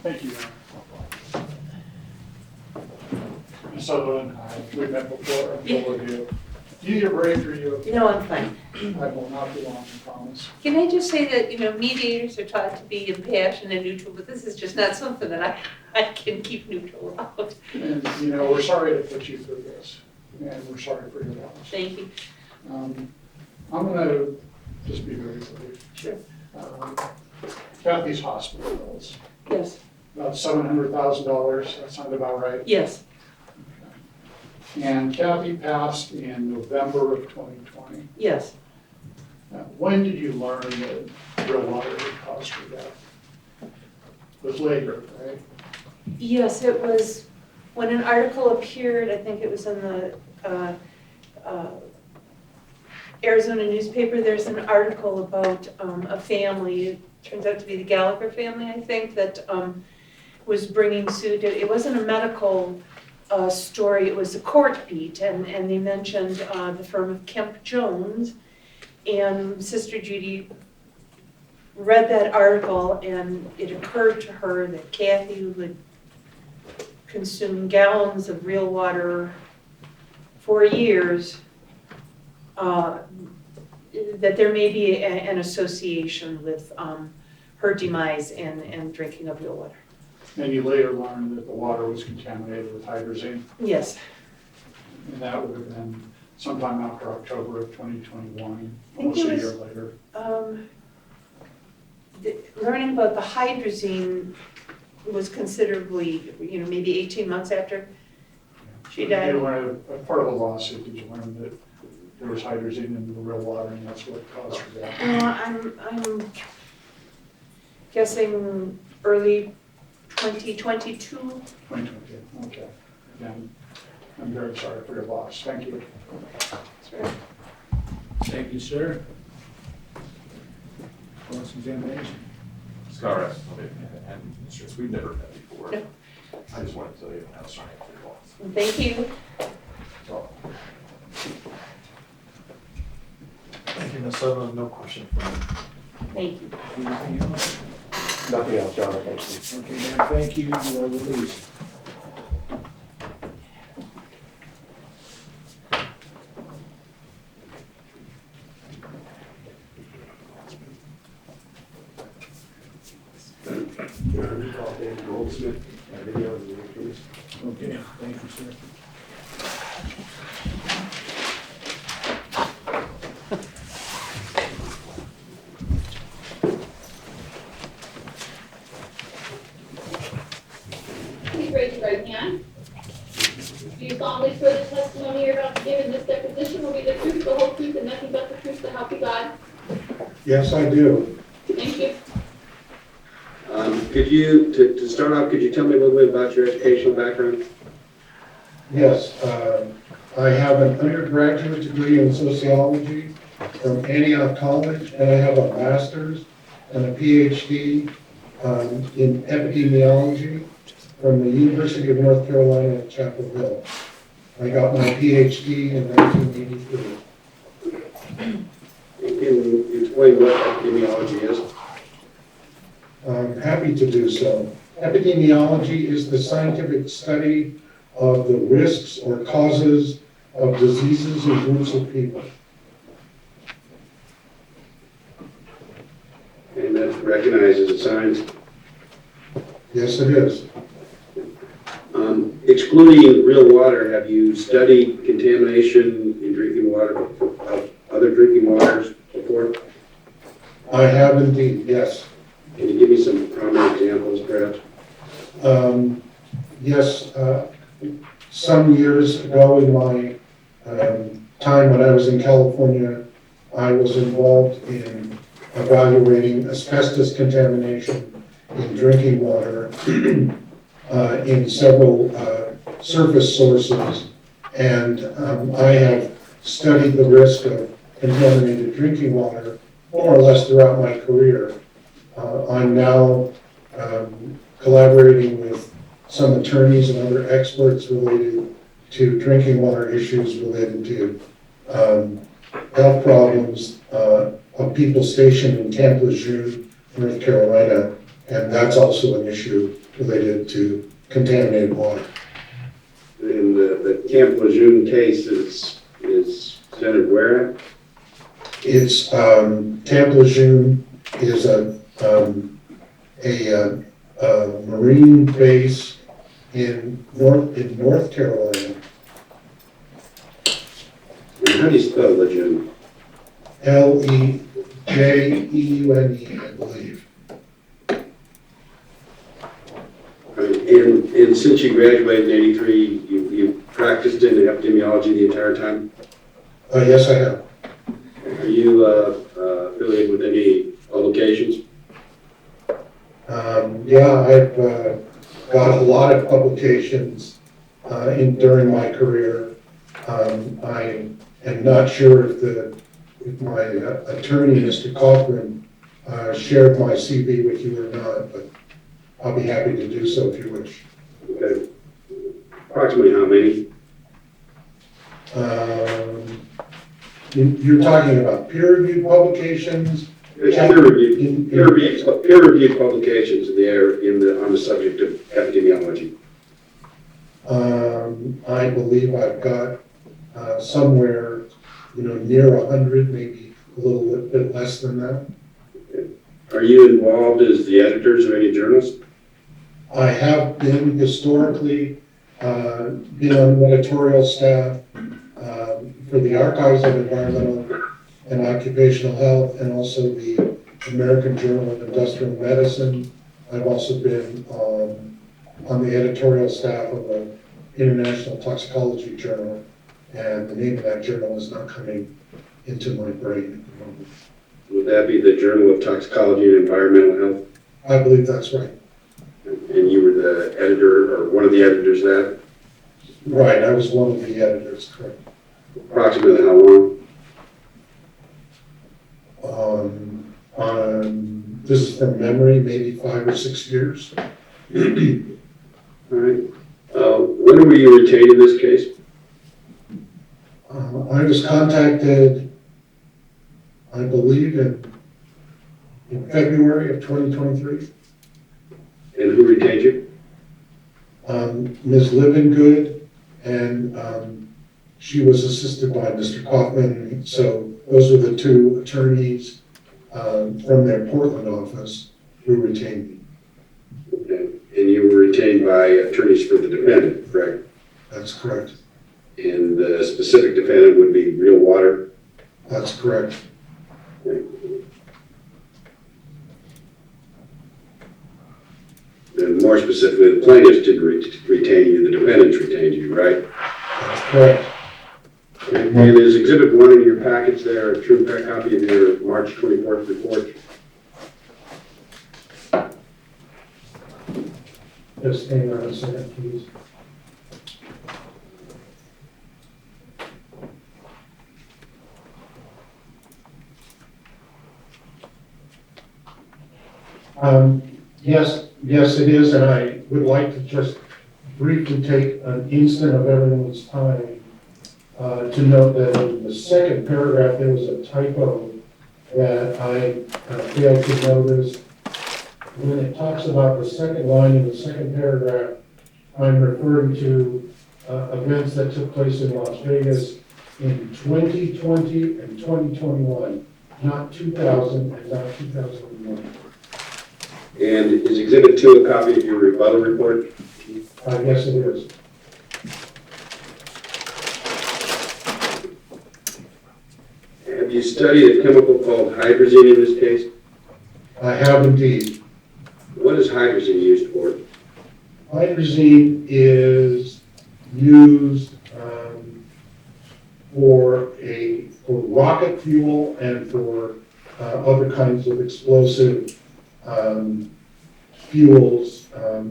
Thank you. Ms. Sutherland, we've met before. I'm full of you. Do you get a break or you? No, I'm fine. I will not be long, I promise. Can I just say that, mediators are taught to be impassioned and neutral, but this is just not something that I can keep neutral about. And, we're sorry to put you through this, and we're sorry for your loss. Thank you. I'm going to just be very brief. Sure. Kathy's hospital bills, Yes. about $700,000, that sound about right? Yes. And Kathy passed in November of 2020. Yes. When did you learn that real water had caused her death? It was later, right? Yes, it was when an article appeared, I think it was in the Arizona newspaper. There's an article about a family, it turns out to be the Gallagher family, I think, that was bringing suit. It wasn't a medical story, it was a court beat, and they mentioned the firm of Kemp Jones, and Sister Judy read that article, and it occurred to her that Kathy would consume gallons of real water for years, that there may be an association with her demise and drinking of real water. And you later learned that the water was contaminated with hydrazine. Yes. And that would have been sometime after October of 2021, I think almost it a was, year later. Learning about the hydrazine was considerably, maybe 18 months after she died. You learned, a part of the lawsuit, did you learn that there was hydrazine in the real water and that's what caused her death? I'm guessing early 2022. 2020, okay. Again, I'm very sorry for your loss. Thank you. Sure. Thank you, sir. Cross-examination. Scott Rasmussen, Hanna Instruments. We've never met before. No. I just wanted to tell you how sorry for your loss. Thank you. So, Thank you, Ms. Sutherland. No question for me. Thank you. Anything else? Nothing else, John. Thank you. Okay, then, thank you. You are released. Okay, thank you, sir. Please raise your right hand. Do you solemnly swear the testimony you're about to give in this deposition will be the truth, the whole truth, and nothing but the truth to help you God? Yes, I do. Thank you. Could you, to start off, could you tell me a little bit about your educational background? Yes, I have an undergraduate degree in sociology from Antioch College, and I have a master's and a PhD in epidemiology from the University of North Carolina at Chapel Hill. I got my PhD in 1983. Can you explain what epidemiology is? I'm happy to do so. Epidemiology is the scientific study of the risks or causes of diseases in groups of people. And that's recognized as a science. Yes, it is. Excluding real water, have you studied contamination in drinking water, of other drinking waters before? I have indeed, yes. Can you give me some prominent examples, perhaps? Yes, some years ago in my time when I was in California, I was involved in evaluating asbestos contamination in drinking water in several surface sources. And I have studied the risk of contaminated drinking water more or less throughout my career. I'm now collaborating with some attorneys and other experts related to drinking water issues related to health problems of people stationed in Camp Lejeune, North Carolina, and that's also an issue related to contaminated water. And the Camp Lejeune case is centered where? It's, Camp Lejeune is a marine base in North Carolina. And how do you spell Lejeune? Lejeune, I believe. And since you graduated in '83, you practiced in epidemiology the entire time? Yes, I have. Are you affiliated with any publications? Yeah, I've got a lot of publications during my career. I am not sure if my attorney, Mr. Kaufman, shared my CV with you or not, but I'll be happy to do so if you wish. Okay. Approximately how many? You're talking about peer-reviewed publications? Peer-reviewed publications on the subject of epidemiology. I believe I've got somewhere, near 100, maybe a little bit less than that. Are you involved as the editors of any journals? I have been historically, been on the editorial staff for the Archives of Environmental and Occupational Health, and also the American Journal of Industrial Medicine. I've also been on the editorial staff of an international toxicology journal, and the name of that journal is not coming into my brain at the moment. Would that be the Journal of Toxicology and Environmental Health? I believe that's right. And you were the editor, or one of the editors of that? Right, I was one of the editors, correct. Approximately how long? This is from memory, maybe 5 or 6 years. All right. When were you retained in this case? I was contacted, I believe, in February of 2023. And who retained you? Ms. Livingood, and she was assisted by Mr. Kaufman. So those are the two attorneys from their Portland office who retained me. Okay. And you were retained by attorneys for the defendant, correct? That's correct. And the specific defendant would be Real Water? That's correct. Okay. And more specifically, the plaintiffs didn't retain you, the defendants retained you, right? That's correct. And is Exhibit 1 in your package there a true copy of your March 24th report? Just hang on a second, please. Yes, it is, and I would like to just briefly take an instant of everyone's time to note that in the second paragraph, there was a typo that I failed to notice. When it talks about the second line in the second paragraph, I'm referring to events that took place in Las Vegas in 2020 and 2021, not 2000 and not 2001. And is Exhibit 2 a copy of your rebuttal report? Yes, it is. Have you studied a chemical called hydrazine in this case? I have indeed. What is hydrazine used for? Hydrazine is used for rocket fuel and for other kinds of explosive fuels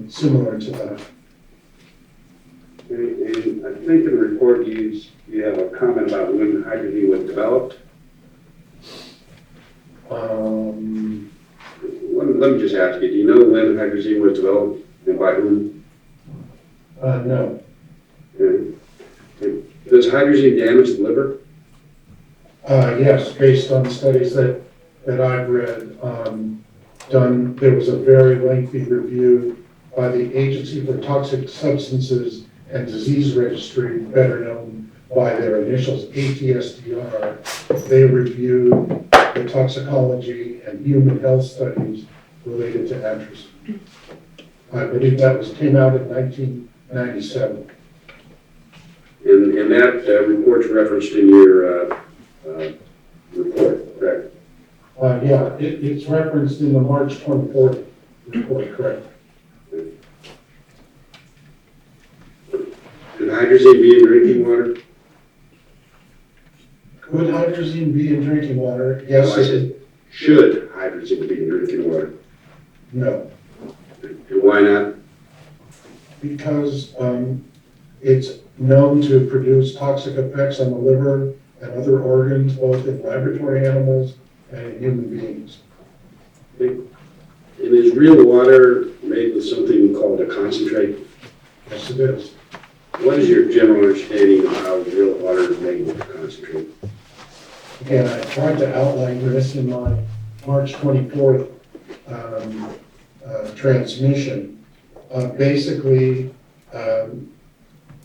similar to that. And I think in the report you have a comment about when hydrazine was developed. Let me just ask you, do you know when hydrazine was developed and by whom? No. Okay. Does hydrazine damage the liver? Yes, based on studies that I've read, there was a very lengthy review by the Agency for Toxic Substances and Disease Registry, better known by their initials ATSDR. They reviewed the toxicology and human health studies related to atrazine. I believe that came out in 1997. And that report's referenced in your report, correct? Yeah, it's referenced in the March 24th report, correct? Could hydrazine be in drinking water? Could hydrazine be in drinking water? Yes, No, I said, should hydrazine be in drinking water? no, And why not? because it's known to produce toxic effects on the liver and other organs, both in laboratory animals and in human beings. And is real water made with something called a concentrate? Yes, it is. What is your general understanding of how real water is made with a concentrate? Again, I tried to outline this in my March 24th transmission. Basically,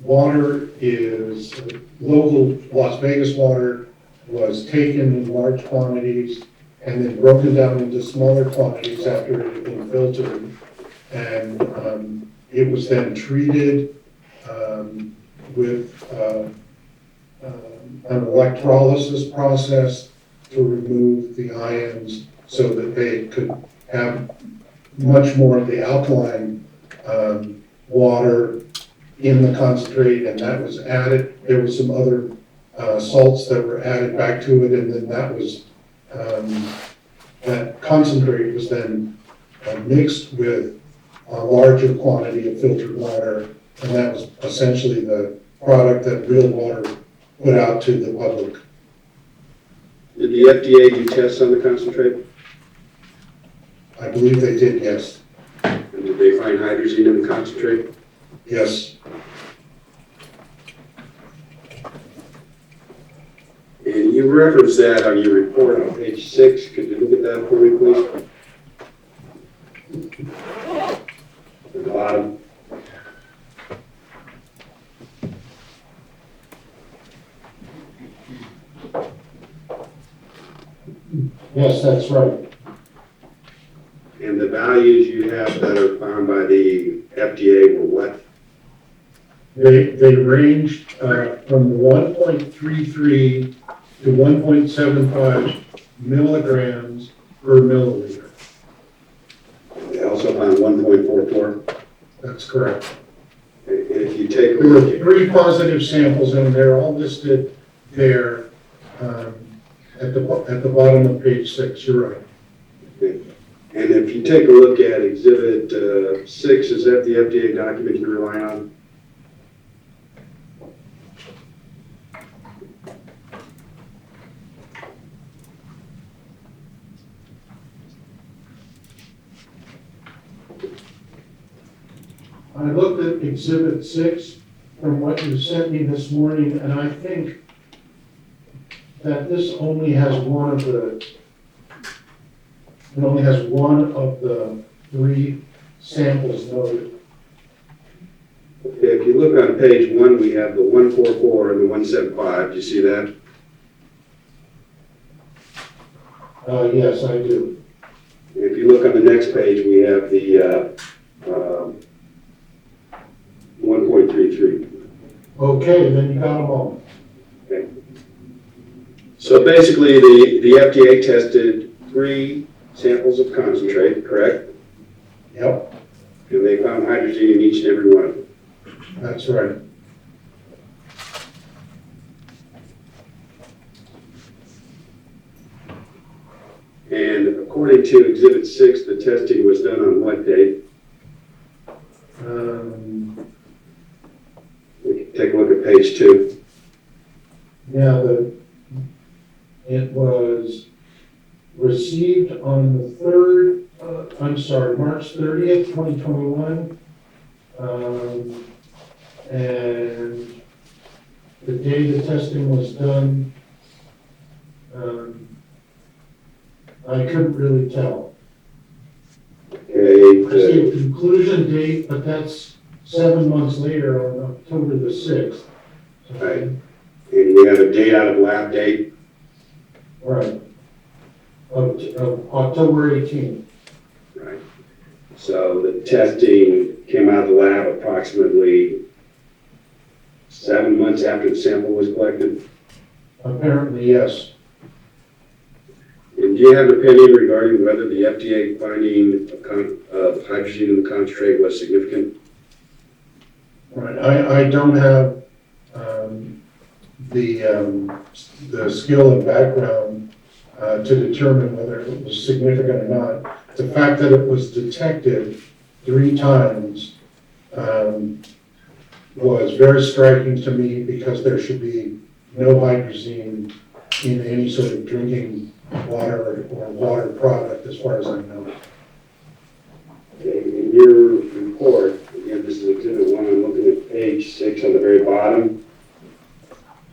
water is, local Las Vegas water was taken in large quantities and then broken down into smaller quantities after it had been filtered. And it was then treated with an electrolysis process to remove the ions so that they could have much more of the alkaline water in the concentrate, and that was added. There were some other salts that were added back to it, and then that was that concentrate was then mixed with a larger quantity of filtered water, and that was essentially the product that Real Water put out to the public. Did the FDA do tests on the concentrate? I believe they did, yes. And did they find hydrazine in the concentrate? Yes. And you referenced that on your report on page 6. Could you look at that for me, please? At the bottom. Yes, that's right. And the values you have that are found by the FDA were what? They ranged from 1.33 to 1.75 milligrams per milliliter. They also found 1.44. That's correct. And if you take a There were look at 3 positive samples in there, all listed there at the bottom of page 6. You're right. and if you take a look at Exhibit 6, is that the FDA document you rely on? I looked at Exhibit 6 from what you sent me this morning, and I think that this only has one of the 3 samples noted. Okay, if you look on page 1, we have the 144 and the 175. Do you see that? Yes, I do. If you look on the next page, we have the 1.33. Okay, then you got them all. Okay. So basically, the FDA tested 3 samples of concentrate, correct? Yep, And they found hydrazine in each and every one of them. that's right. And according to Exhibit 6, the testing was done on what date? We can take a look at page 2. Yeah, it was received on the March 30th, 2021. And the day the testing was done, I couldn't really tell. Okay, Okay, received conclusion date, but that's 7 months later on October the 6th. right. And we have a date out of lab date, Right. Of October 18th. right. So the testing came out of the lab approximately 7 months after the sample was collected. Apparently, yes. And do you have an opinion regarding whether the FDA finding of hydrogen in the concentrate was significant? Right. I don't have the skill and background to determine whether it was significant or not. The fact that it was detected 3 times was very striking to me, because there should be no hydrazine in any sort of drinking water or water product, as far as I know. Okay, in your report, again, this is exhibit 1, I'm looking at page 6 on the very bottom.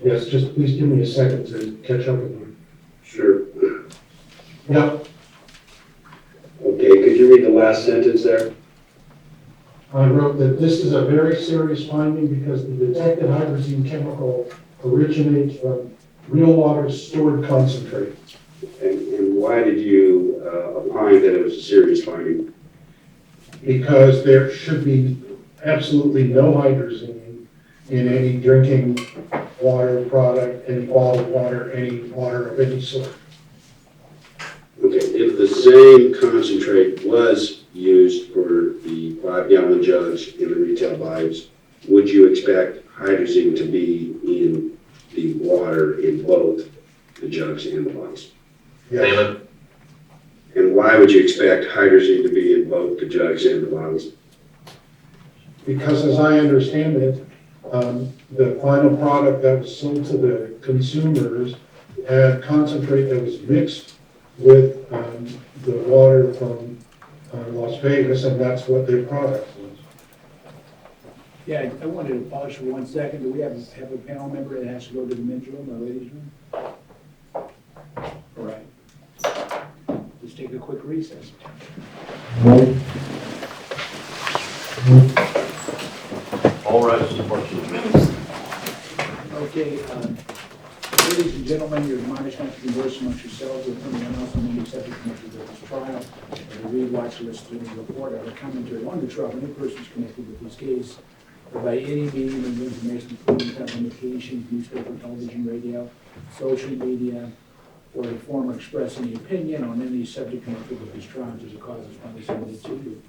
Yes, just please give me a second to catch up with you. Sure. Yep, Okay, could you read the last sentence there? I wrote that this is a very serious finding because the detected hydrazine chemical originates from real water stored concentrate. And why did you opine that it was a serious finding? Because there should be absolutely no hydrazine in any drinking water product, any bottled water, any water of any sort. Okay, if the same concentrate was used for the 5-gallon jugs in the retail buys, would you expect hydrazine to be in the water in both the jugs and the bottles? Yes. And why would you expect hydrazine to be in both the jugs and the bottles? Because as I understand it, the final product that was sold to the consumers had concentrate that was mixed with the water from Las Vegas, and that's what their product was. Yeah, I wanted to pause for 1 second. Do we have a panel member that has to go to the men's room or ladies' room? All right. Let's take a quick recess. All rise to the pledge of allegiance. Okay, ladies and gentlemen, you're admonished not to converse amongst yourselves with anyone else on any subject connected with this trial, or to read, watch, or listen to any report or commentary on the trial of any persons connected with this case, or by any medium of information, including publications, newspaper, television, radio, social media, or inform or express any opinion on any subject connected with this trial, as a cause is finally submitted to you.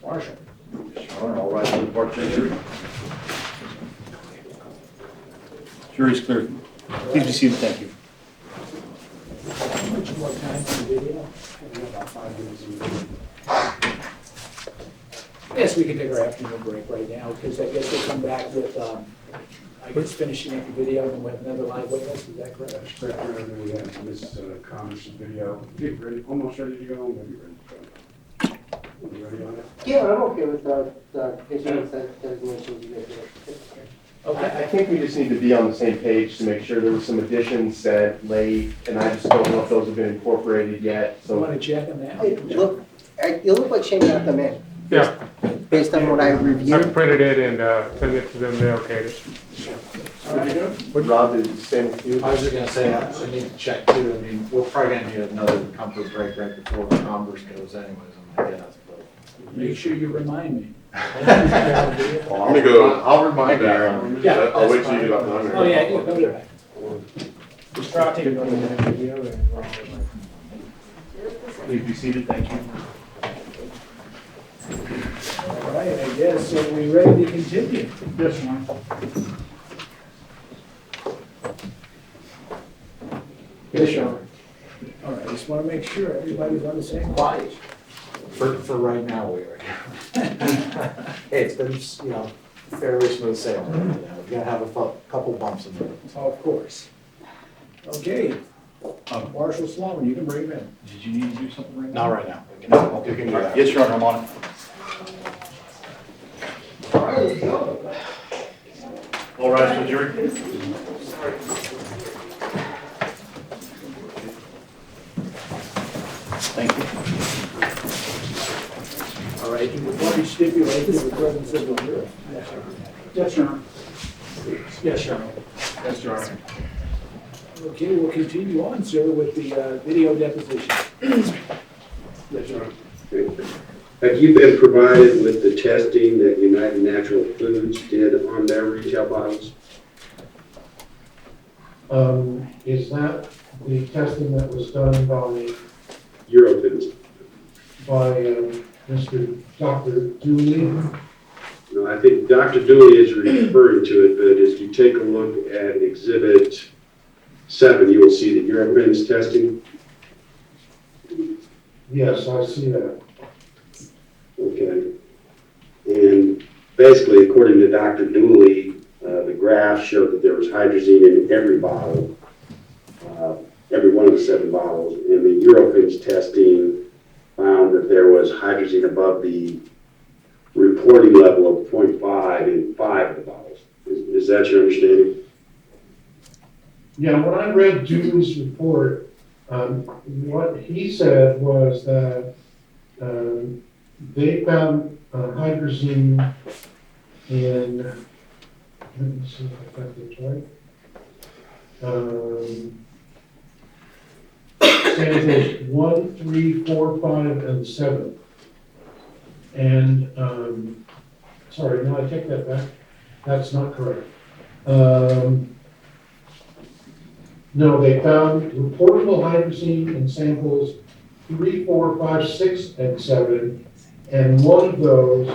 Marshall. All rise to the pledge of jury. Jury is cleared. Please be seated, thank you. How much more time for the video? About 5 minutes. Yes, we can take our afternoon break right now, because I guess we'll come back with, I guess, finishing up the video, and we'll have another live witness, is that correct? That's correct, Your Honor. We have Ms. Connor's video, ready, almost ready to go, maybe ready to go. You ready on it? Yeah, I'm okay with the issuance designations you guys did. Okay. I think we just need to be on the same page to make sure. There were some additions that late, and I just don't know if those have been incorporated yet, You so. want to check on that? Hey, look, you look like Shane got them in. Yeah, Based on what I I reviewed. printed it and sent it to them, they okayed it. All right. Rob, is it the same with you? I was just gonna say, I need to check too. I mean, we're probably gonna need another comfort break right before the Converse goes anyways, I'm gonna guess, but. Make sure you remind me. I'm gonna go, I'll remind you. Yeah, I'll wait till you get up. Oh, yeah, yeah, go there. Just try to take another video and we're all right. Please be seated, thank you. All right, I guess, so we ready to continue? Yes, ma'am. Yes, Sean. All right, just want to make sure everybody's on the same page. For right now, we are. Hey, it's been, fairly smooth sailing. We're gonna have a couple bumps in there. Of course. Okay, Marshall Sloan, you can bring him in. Did you need to do something right now? Not right now. We can do that. Yes, Your Honor, I'm on it. All rise to the jury. Thank you. All right, you will probably stipulate the presence of the... Yes, Your Honor. Yes, Your Honor. Yes, Your Honor. Okay, we'll continue on, sir, with the video deposition. Yes, Your Honor. Have you been provided with the testing that United Natural Foods did on their retail bottles? Is that the testing that was done Eurofins? by Mr. Dr. Dooley? No, I think Dr. Dooley is referring to it, but if you take a look at Exhibit 7, you will see the Eurofins testing. Yes, I see that. Okay. And basically, according to Dr. Dooley, the graph showed that there was hydrazine in every bottle, every one of the 7 bottles. And the Eurofins testing found that there was hydrazine above the reporting level of 0.5 in 5 of the bottles. Is that your understanding? Yeah, when I read Dooley's report, what he said was that they found hydrazine in, let me see if I got this right. Samples 1, 3, 4, 5, and 7. And, sorry, no, I take that back. That's not correct. No, they found reportable hydrazine in samples 3, 4, 5, 6, and 7, and one of those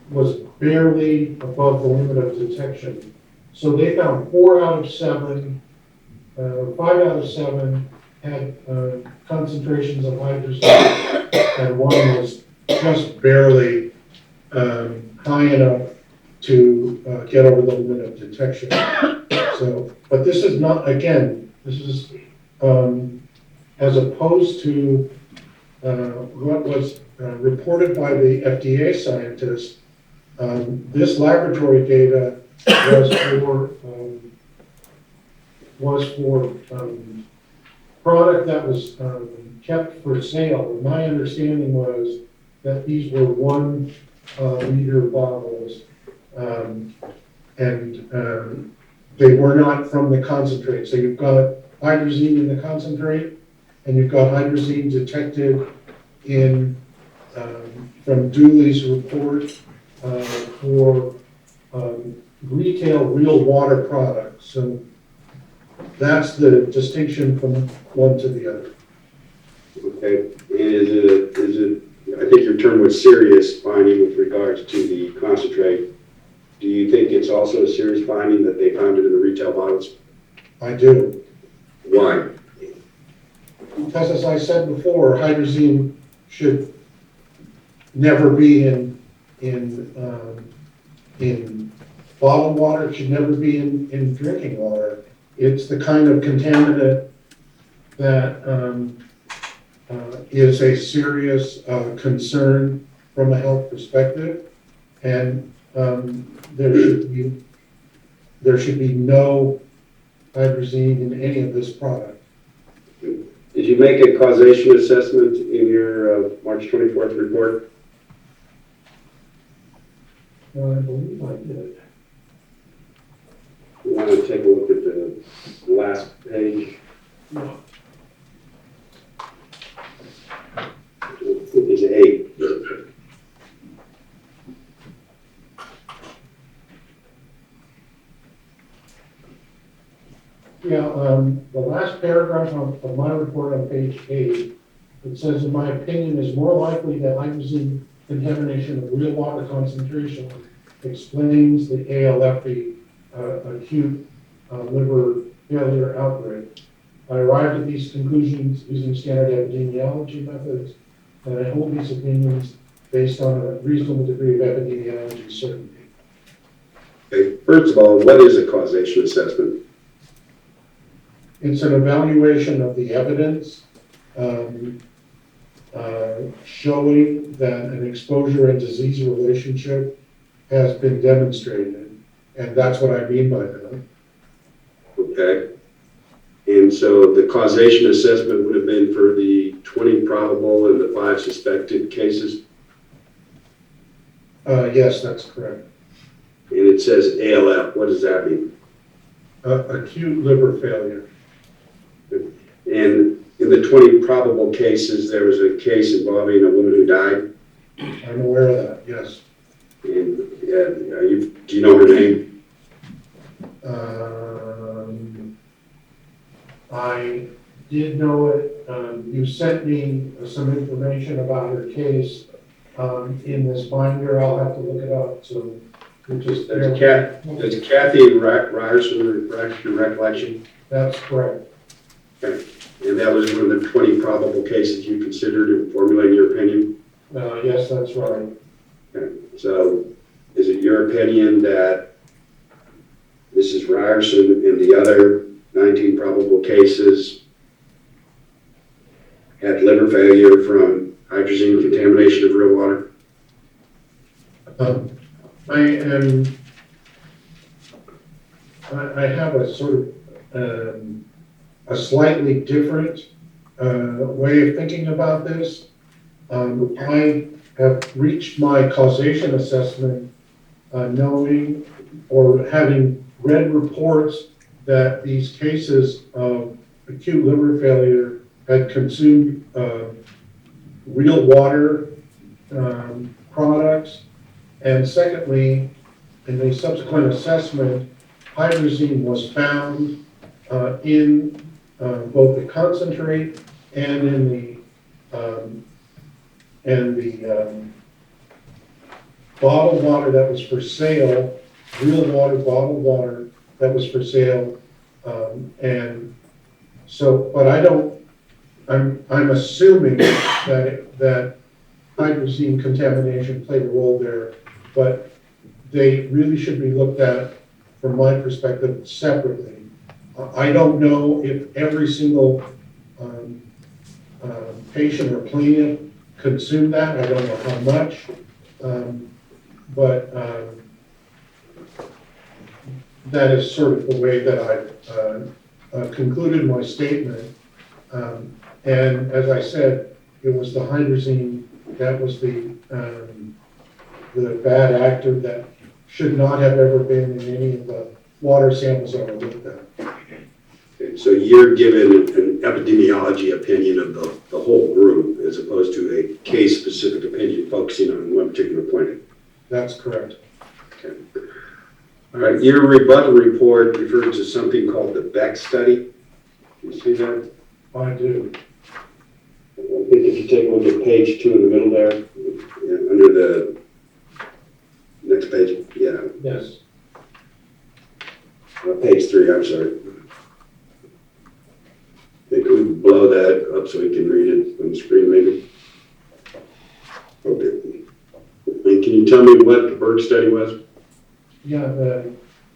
was barely above the limit of detection. So they found 4 out of 7, 5 out of 7 had concentrations of hydrazine, and one was just barely high enough to get over the limit of detection. So, but this is not, again, this is as opposed to what was reported by the FDA scientists. This laboratory data was for product that was kept for sale. My understanding was that these were 1 liter bottles, and they were not from the concentrate. So you've got hydrazine in the concentrate, and you've got hydrazine detected in from Dooley's report for retail real water products. So that's the distinction from one to the other. Okay. And is it, I think your term was serious finding with regards to the concentrate. Do you think it's also a serious finding that they found it in the retail bottles? I do. Why? Because as I said before, hydrazine should never be in bottled water. It should never be in drinking water. It's the kind of contaminant that is a serious concern from a health perspective, and there should be no hydrazine in any of this product. Did you make a causation assessment in your March 24th report? I believe I did. You want to take a look at the last page? No. It's 8. Yeah, the last paragraph of my report on page 8, it says, in my opinion, is more likely that hydrazine contamination of real water concentration explains the ALFE, acute liver failure outbreak. I arrived at these conclusions using standard epidemiology methods, and I hold these opinions based on a reasonable degree of epidemiology certainty. Okay. First of all, what is a causation assessment? It's an evaluation of the evidence showing that an exposure and disease relationship has been demonstrated, and that's what I mean by that. Okay. And so the causation assessment would have been for the 20 probable and the 5 suspected cases? Yes, that's correct. And it says ALF, what does that mean? Acute liver failure. And in the 20 probable cases, there was a case involving a woman who died. I'm aware of that, yes. And do you know her name? I did know it. You sent me some information about her case in this binder. I'll have to look it up, so we just. There's Kathy Ryerson, recollection? That's correct. Okay. And that was one of the 20 probable cases you considered in formulating your opinion? Yes, that's right. Okay. So is it your opinion that Mrs. Ryerson and the other 19 probable cases had liver failure from hydrazine contamination of real water? I have a sort of a slightly different way of thinking about this. I have reached my causation assessment knowing or having read reports that these cases of acute liver failure had consumed real water products. And secondly, in the subsequent assessment, hydrazine was found in both the concentrate and in the bottled water that was for sale, real water, bottled water that was for sale. And so, but I'm assuming that hydrazine contamination played a role there, but they really should be looked at, from my perspective, separately. I don't know if every single patient or plaintiff consumed that. I don't know how much, but that is sort of the way that I've concluded my statement. And as I said, it was the hydrazine that was the bad actor that should not have ever been in any of the water samples that were looked at. Okay, so you're given an epidemiology opinion of the whole group as opposed to a case-specific opinion focusing on one particular point. That's correct. Okay. All right, your rebuttal report refers to something called the Beck study. Do you see that? I do. I think if you take a look at page 2 in the middle there, under the next page, yeah. Yes. Page 3, I'm sorry. Could we blow that up so we can read it on the screen, maybe? Okay. And can you tell me what the Berg study was? Yeah,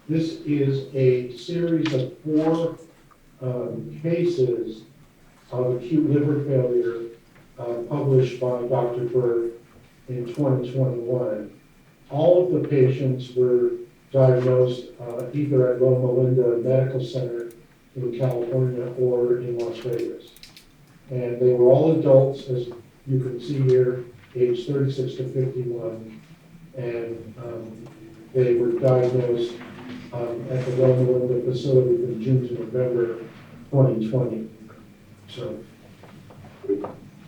this is a series of 4 cases of acute liver failure published by Dr. Berg in 2021. All of the patients were diagnosed either at Loma Linda Medical Center in California or in Las Vegas. And they were all adults, as you can see here, age 36 to 51. And they were diagnosed at the Loma Linda facility from June to November 2020. So.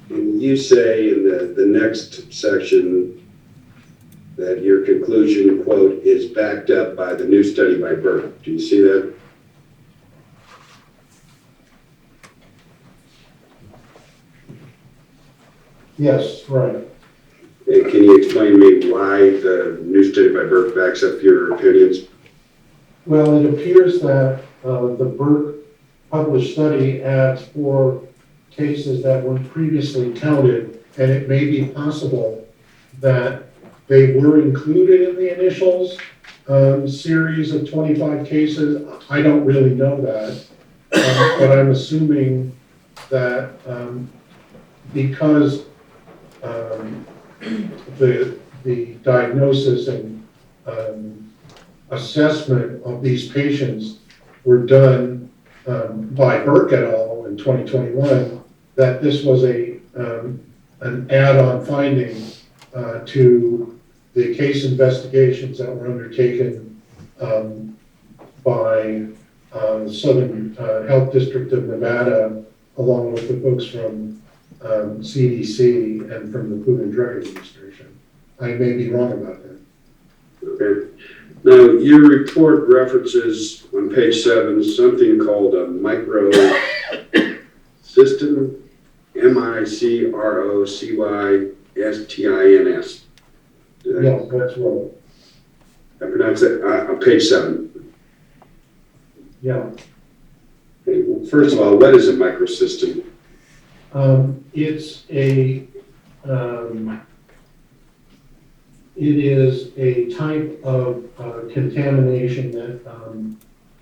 And you say in the next section that your conclusion, quote, is backed up by the new study by Berg. Do you see that? Yes, right. And can you explain to me why the new study by Berg backs up your opinions? Well, it appears that the Berg published study adds 4 cases that weren't previously counted, and it may be possible that they were included in the initials series of 25 cases. I don't really know that, but I'm assuming that because the diagnosis and assessment of these patients were done by Berg et al. In 2021, that this was a an add-on finding to the case investigations that were undertaken by the Southern Health District of Nevada, along with the folks from CDC and from the Food and Drug Administration. I may be wrong about that. Okay. Now, your report references on page 7 something called a micro system, MICROCYSTINS. Yes, that's right. I pronounce that on page 7. Yeah. Okay, well, first of all, what is a microsystem? It is a type of contamination that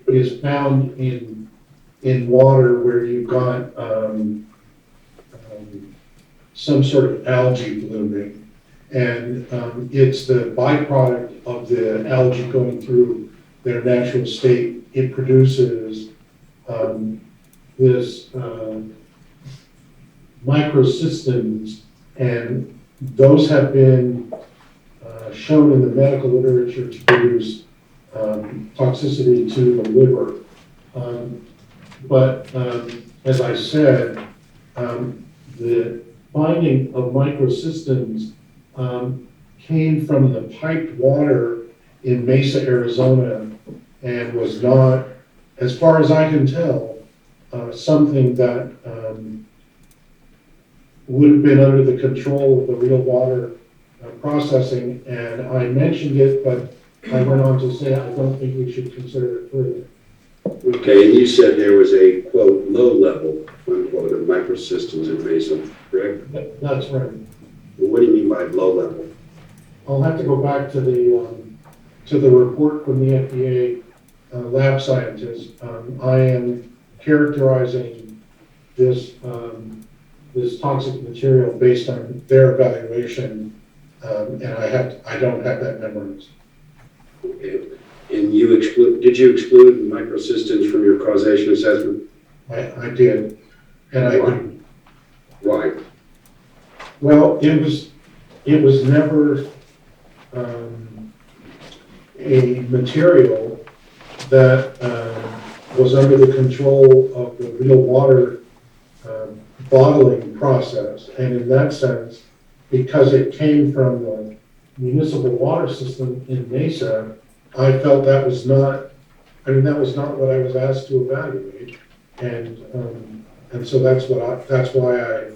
is found in water where you've got some sort of algae blooming. And it's the byproduct of the algae going through their natural state. It produces this microsystems, and those have been shown in the medical literature to produce toxicity to the liver. But as I said, the finding of microsystems came from the piped water in Mesa, Arizona, and was not, as far as I can tell, something that would have been under the control of the real water processing. And I mentioned it, but I went on to say I don't think we should consider it further. Okay, and you said there was a, quote, low level, unquote, of microsystems in Mesa, correct? That's right. Well, what do you mean by low level? I'll have to go back to the report from the FDA lab scientists. I am characterizing this this toxic material based on their evaluation, and I don't have that memorized. Okay. And did you exclude microsystems from your causation assessment? I did, and Why? Well, it was never a material that was under the control of the real water bottling process. And in that sense, because it came from the municipal water system in Mesa, I felt that was not what I was asked to evaluate. And so that's why I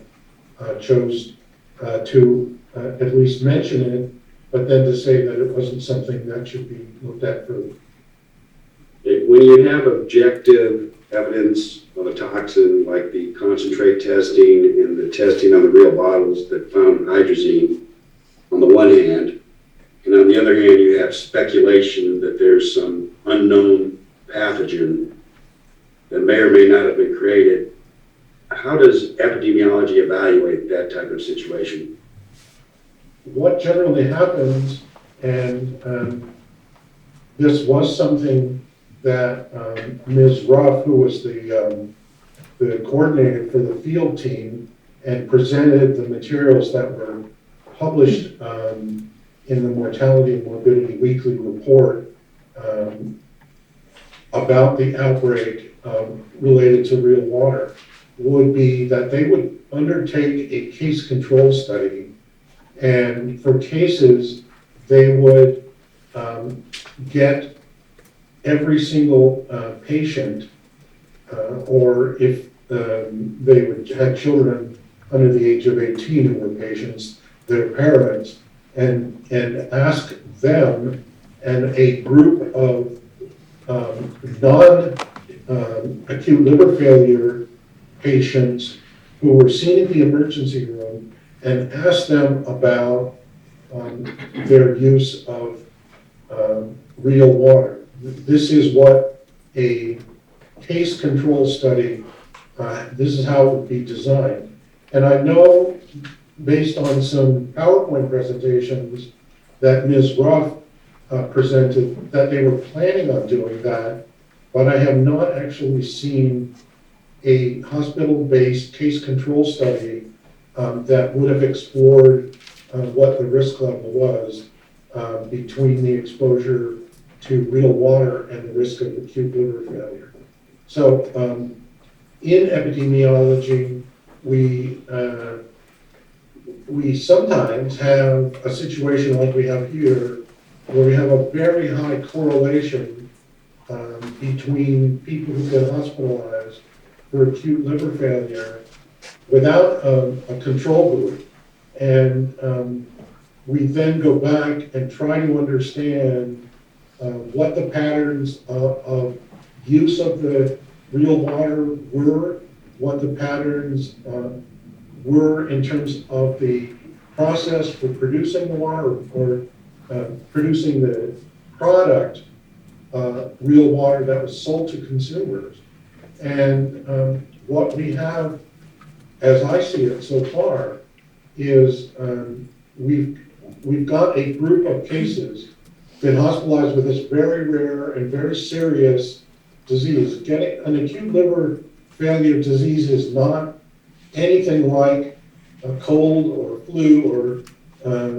chose to at least mention it, but then to say that it wasn't something that should be looked at further. When you have objective evidence of a toxin, like the concentrate testing and the testing on the real bottles that found hydrazine on the one hand, and on the other hand, you have speculation that there's some unknown pathogen that may or may not have been created, how does epidemiology evaluate that type of situation? What generally happens, and this was something that Ms. Ruff, who was the coordinator for the field team and presented the materials that were published in the Mortality and Morbidity Weekly Report about the outbreak related to real water, would be that they would undertake a case control study, and for cases they would get every single patient, or if they had children under the age of 18 who were patients, their parents, and ask them and a group of non-acute liver failure patients who were seen in the emergency room, and ask them about their use of real water. This is what a case control study, this is how it would be designed. And I know, based on some PowerPoint presentations that Ms. Ruff presented, that they were planning on doing that, but I have not actually seen a hospital-based case control study that would have explored what the risk level was between the exposure to real water and the risk of acute liver failure. So in epidemiology, we sometimes have a situation like we have here, where we have a very high correlation between people who've been hospitalized for acute liver failure without a control group. And we then go back and try to understand what the patterns of use of the real water were, what the patterns were in terms of the process for producing the water or producing the product, real water that was sold to consumers. And what we have, as I see it so far, is we've got a group of cases been hospitalized with this very rare and very serious disease. Getting an acute liver failure disease is not anything like a cold or flu or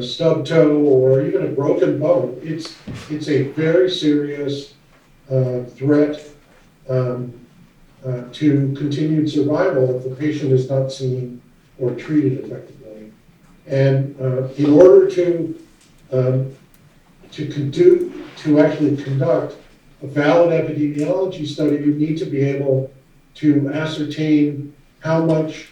stub toe or even a broken bone. It's a very serious threat to continued survival if the patient is not seen or treated effectively. And in order to actually conduct a valid epidemiology study, you need to be able to ascertain how much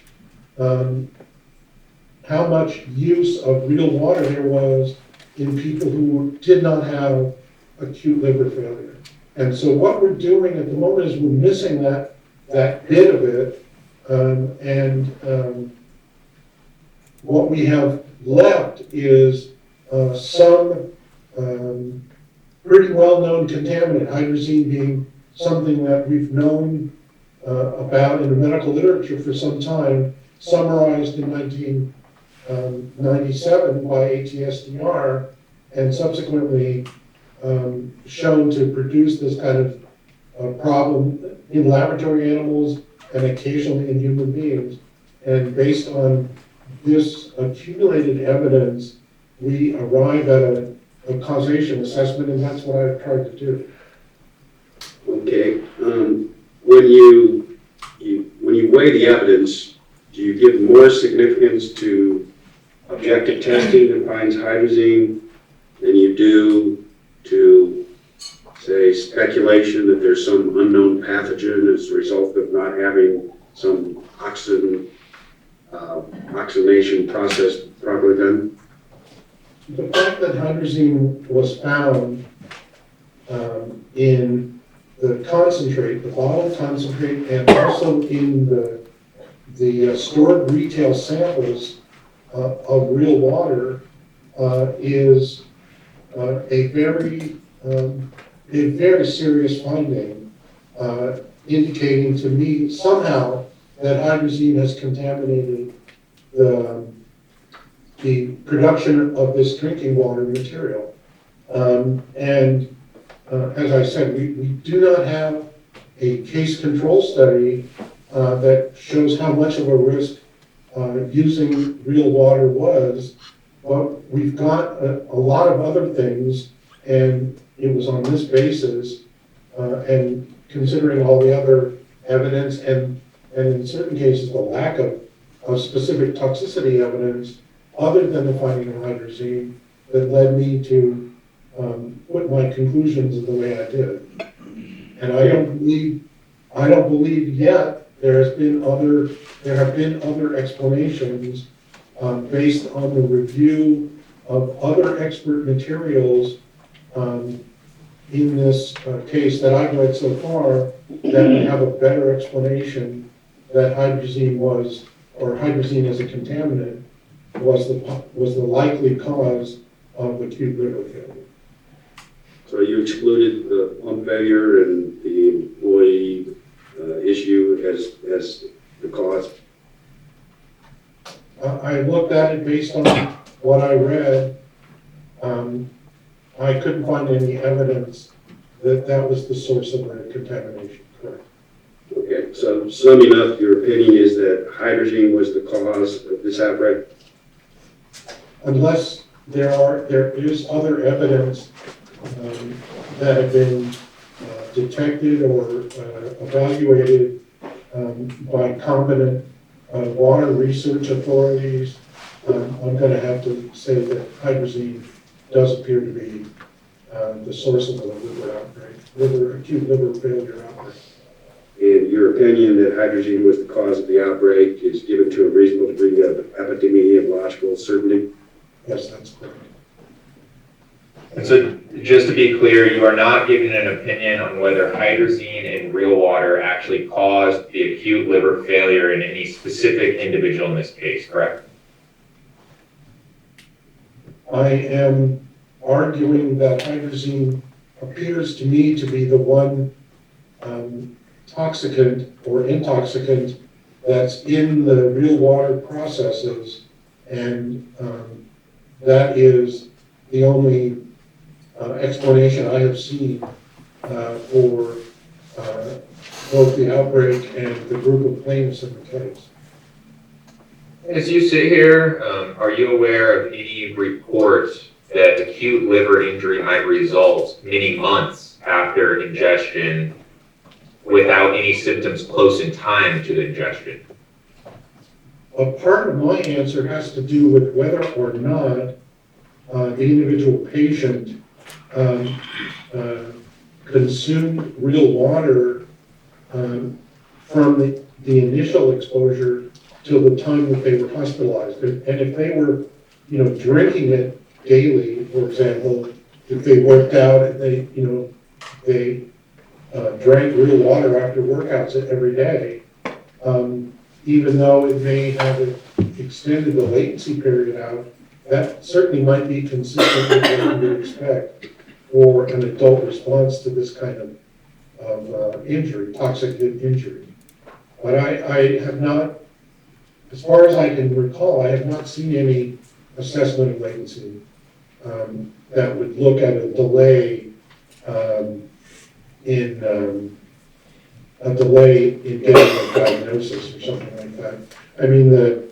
use of real water there was in people who did not have acute liver failure. And so what we're doing at the moment is we're missing that bit of it, what we have left is some pretty well-known contaminant, hydrazine being something that we've known about in the medical literature for some time, summarized in 1997 by ATSDR, and subsequently shown to produce this kind of problem in laboratory animals and occasionally in human beings. And based on this accumulated evidence, we arrive at a causation assessment, and that's what I've tried to do. Okay. When you weigh the evidence, do you give more significance to objective testing that finds hydrazine than you do to, say, speculation that there's some unknown pathogen as a result of not having some oxidation process properly done? The fact that hydrazine was found in the concentrate, the bottled concentrate, and also in the stored retail samples of real water is a very serious finding, indicating to me somehow that hydrazine has contaminated the production of this drinking water material. As I said, we do not have a case control study that shows how much of a risk using real water was, but we've got a lot of other things, and it was on this basis, and considering all the other evidence, and in certain cases the lack of specific toxicity evidence, other than the finding of hydrazine, that led me to put my conclusions in the way I did. And I don't believe yet there have been other explanations based on the review of other expert materials in this case that I've read so far that would have a better explanation that hydrazine was, or hydrazine as a contaminant was the likely cause of acute liver failure. So you excluded the pump failure and the employee issue as the cause? I looked at it based on what I read. I couldn't find any evidence that that was the source of the contamination, correct? Okay, So summing up, your opinion is that hydrazine was the cause of this outbreak? Unless there is other evidence that have been detected or evaluated by competent water research authorities, I'm going to have to say that hydrazine does appear to be the source of the liver outbreak, acute liver failure outbreak. And your opinion that hydrazine was the cause of the outbreak is given to a reasonable degree of epidemiological certainty? Yes, that's correct. And so, just to be clear, you are not giving an opinion on whether hydrazine in real water actually caused the acute liver failure in any specific individual in this case, correct? I am arguing that hydrazine appears to me to be the one toxicant or intoxicant that's in the real water processes, and that is the only explanation I have seen for both the outbreak and the group of plaintiffs in the case. As you sit here, are you aware of any reports that acute liver injury might result many months after ingestion without any symptoms close in time to the ingestion? A part of my answer has to do with whether or not the individual patient consumed real water from the initial exposure till the time that they were hospitalized. And if they were, drinking it daily, for example, if they worked out and they drank real water after workouts every day, even though it may have extended the latency period out, that certainly might be consistent with what you would expect for an adult response to this kind of injury, toxic injury. But I have not, as far as I can recall, I have not seen any assessment of latency that would look at a delay in getting a diagnosis or something like that. I mean,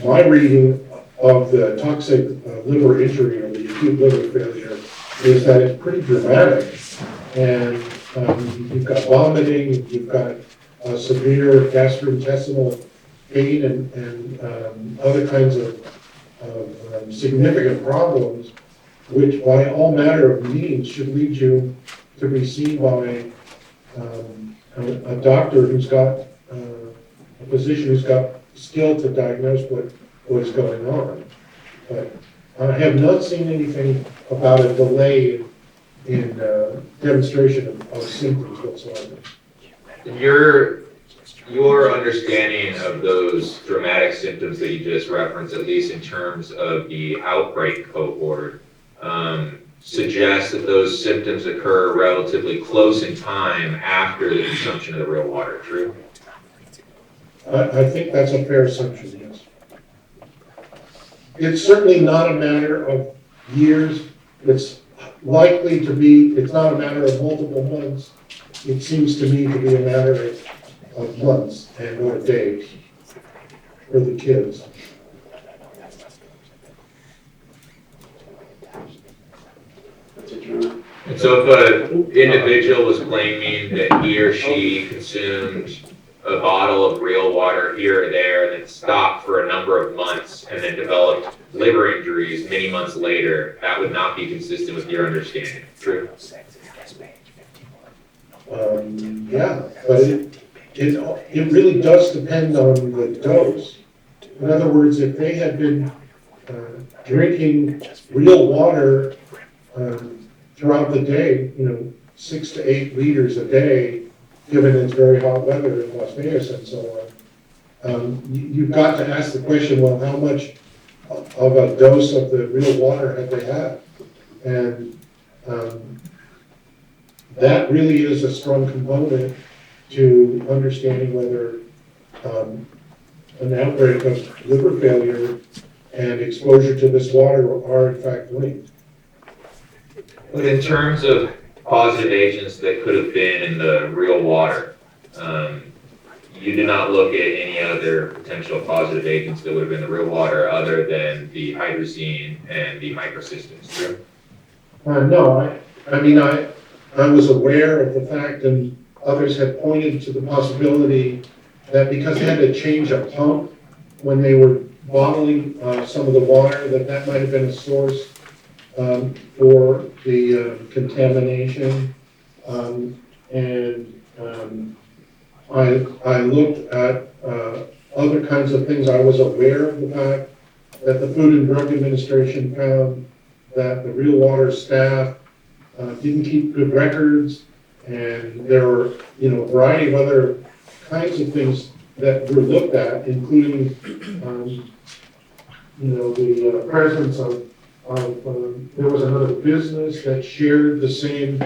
my reading of the toxic liver injury or the acute liver failure is that it's pretty dramatic, and you've got vomiting, you've got severe gastrointestinal pain and other kinds of significant problems, which by all manner of means should lead you to be seen by a doctor who's got, a physician who's got skill to diagnose what is going on. But I have not seen anything about a delay in demonstration of symptoms whatsoever. Your understanding of those dramatic symptoms that you just referenced, at least in terms of the outbreak cohort, suggests that those symptoms occur relatively close in time after the consumption of the real water, true? I think that's a fair assumption, yes. It's certainly not a matter of years. It's likely to be, it's not a matter of multiple months. It seems to me to be a matter of months and or days for the kids. And so if an individual was claiming that he or she consumed a bottle of real water here or there, and then stopped for a number of months, and then developed liver injuries many months later, that would not be consistent with your understanding, true? Yeah, but it really does depend on the dose. In other words, if they had been drinking real water throughout the day, 6 to 8 liters a day, given it's very hot weather in Las Vegas and so on, you've got to ask the question, well, how much of a dose of the real water have they had? And that really is a strong component to understanding whether an outbreak of liver failure and exposure to this water are in fact linked. But in terms of positive agents that could have been in the real water, you did not look at any other potential causative agents that would have been the real water other than the hydrazine and the microsystems, true? No, I was aware of the fact, and others had pointed to the possibility that because they had to change a pump when they were bottling some of the water, that might have been a source for the contamination. I looked at other kinds of things. I was aware of the fact that the Food and Drug Administration found that the real water staff didn't keep good records, and there were, a variety of other kinds of things that were looked at, including, the presence of there was another business that shared the same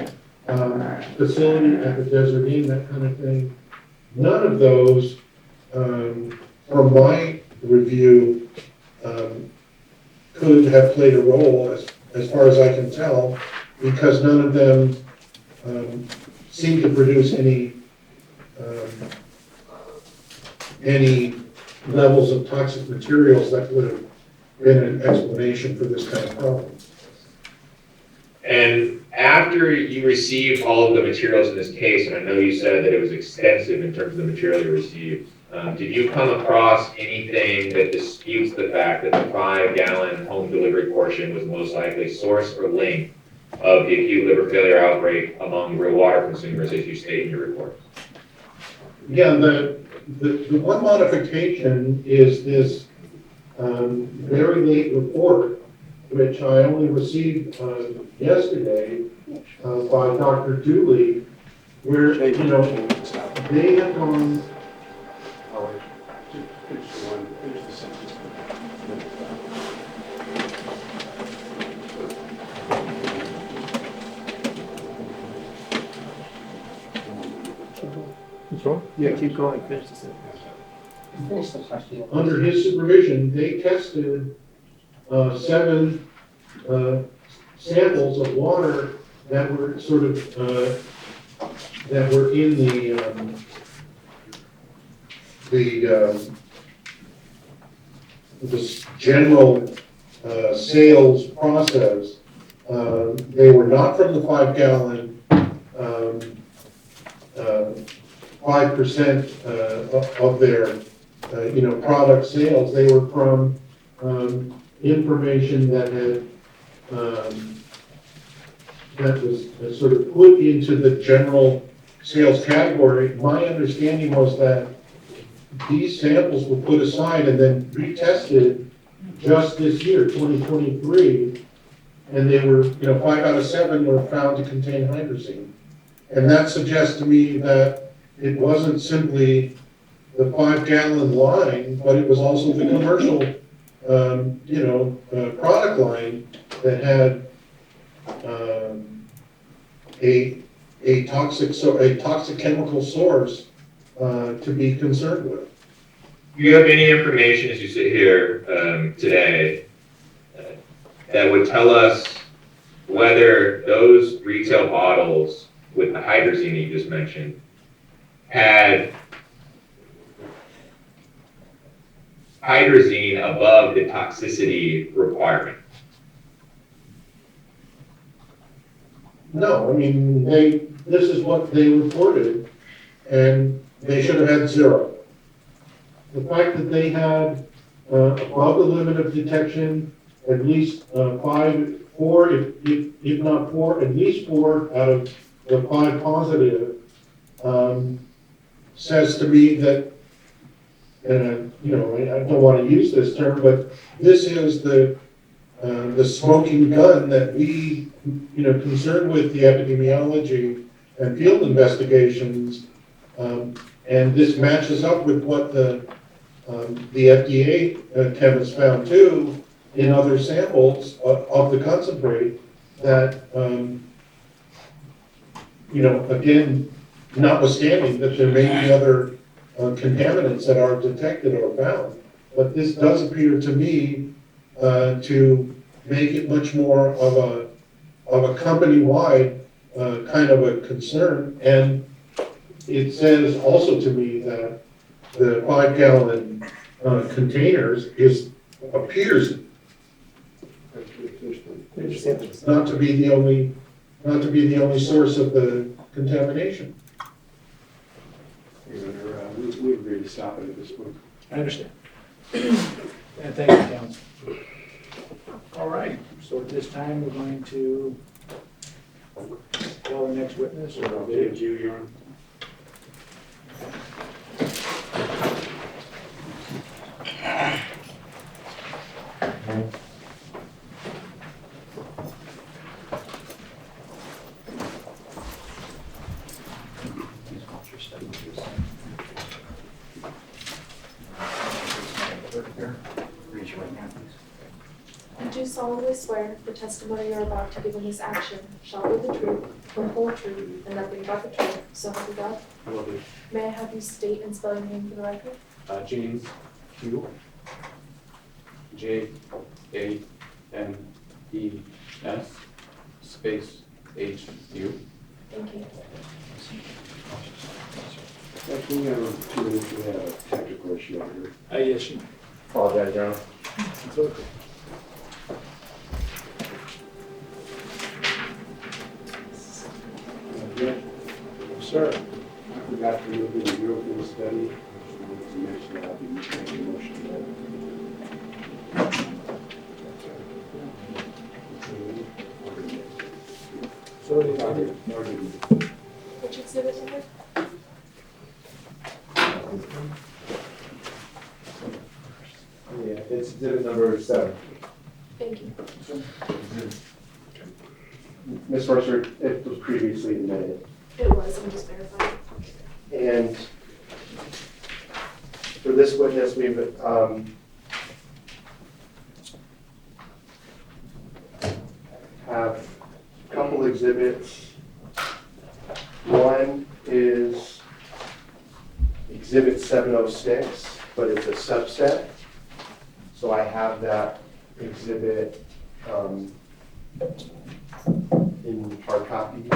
facility at the Desert Inn, that kind of thing. None of those, from my review, could have played a role, as far as I can tell, because none of them seem to produce any levels of toxic materials that would have been an explanation for this kind of problem. And after you received all of the materials in this case, and I know you said that it was extensive in terms of the material you received, did you come across anything that disputes the fact that the 5-gallon home delivery portion was most likely source or link of the acute liver failure outbreak among real water consumers, as you state in your report? Yeah, the one modification is this very late report, which I only received yesterday by Dr. Dooley, where, they have gone. Yeah, keep going, finish the sentence. Finish the question. Under his supervision, they tested 7 samples of water that were sort of, that were in the general sales process. They were not from the 5-gallon 5% of their product sales. They were from information that had that was sort of put into the general sales category. My understanding was that these samples were put aside and then retested just this year, 2023, and they were, 5 out of 7 were found to contain hydrazine. And that suggests to me that it wasn't simply the 5-gallon line, but it was also the commercial, product line that had a toxic chemical source to be concerned with. Do you have any information as you sit here today that would tell us whether those retail bottles with the hydrazine you just mentioned had hydrazine above the toxicity requirement? No, this is what they reported, and they should have had 0. The fact that they had above the limit of detection, at least 4, if not 4, at least 4 out of the 5 positive, says to me that, I don't want to use this term, but this is the smoking gun that we, concerned with the epidemiology and field investigations, and this matches up with what the FDA chemists found too in other samples of the concentrate that, again, notwithstanding that there may be other contaminants that are detected or found, but this does appear to me to make it much more of a company-wide kind of a concern. And it says also to me that the 5 gallon containers appears not to be the only source of the contamination. We agree to stop it at this point. I understand. And thank you, counsel. All right, so at this time, we're going to call the next witness. You're on. I do solemnly swear the testimony you're about to give in this action shall be the truth, the whole truth, and nothing but the truth, so help you God. I will do. May I have you state and spell your name for the record? James Q. James space HU. Thank you. Actually, we have 2 minutes, we have a technical issue here. Yes, you may. Apologize, Your Honor. It's okay. Sir, I forgot to look at the European study. I just wanted to mention that I'll be making a motion there. So, Which exhibit number? Yeah, it's exhibit number 7. Thank you. Ms. Mercer, it was previously admitted. It was, I'm just verifying. And for this witness, we've have a couple exhibits. One is exhibit 706, but it's a subset. So I have that exhibit in hard copy.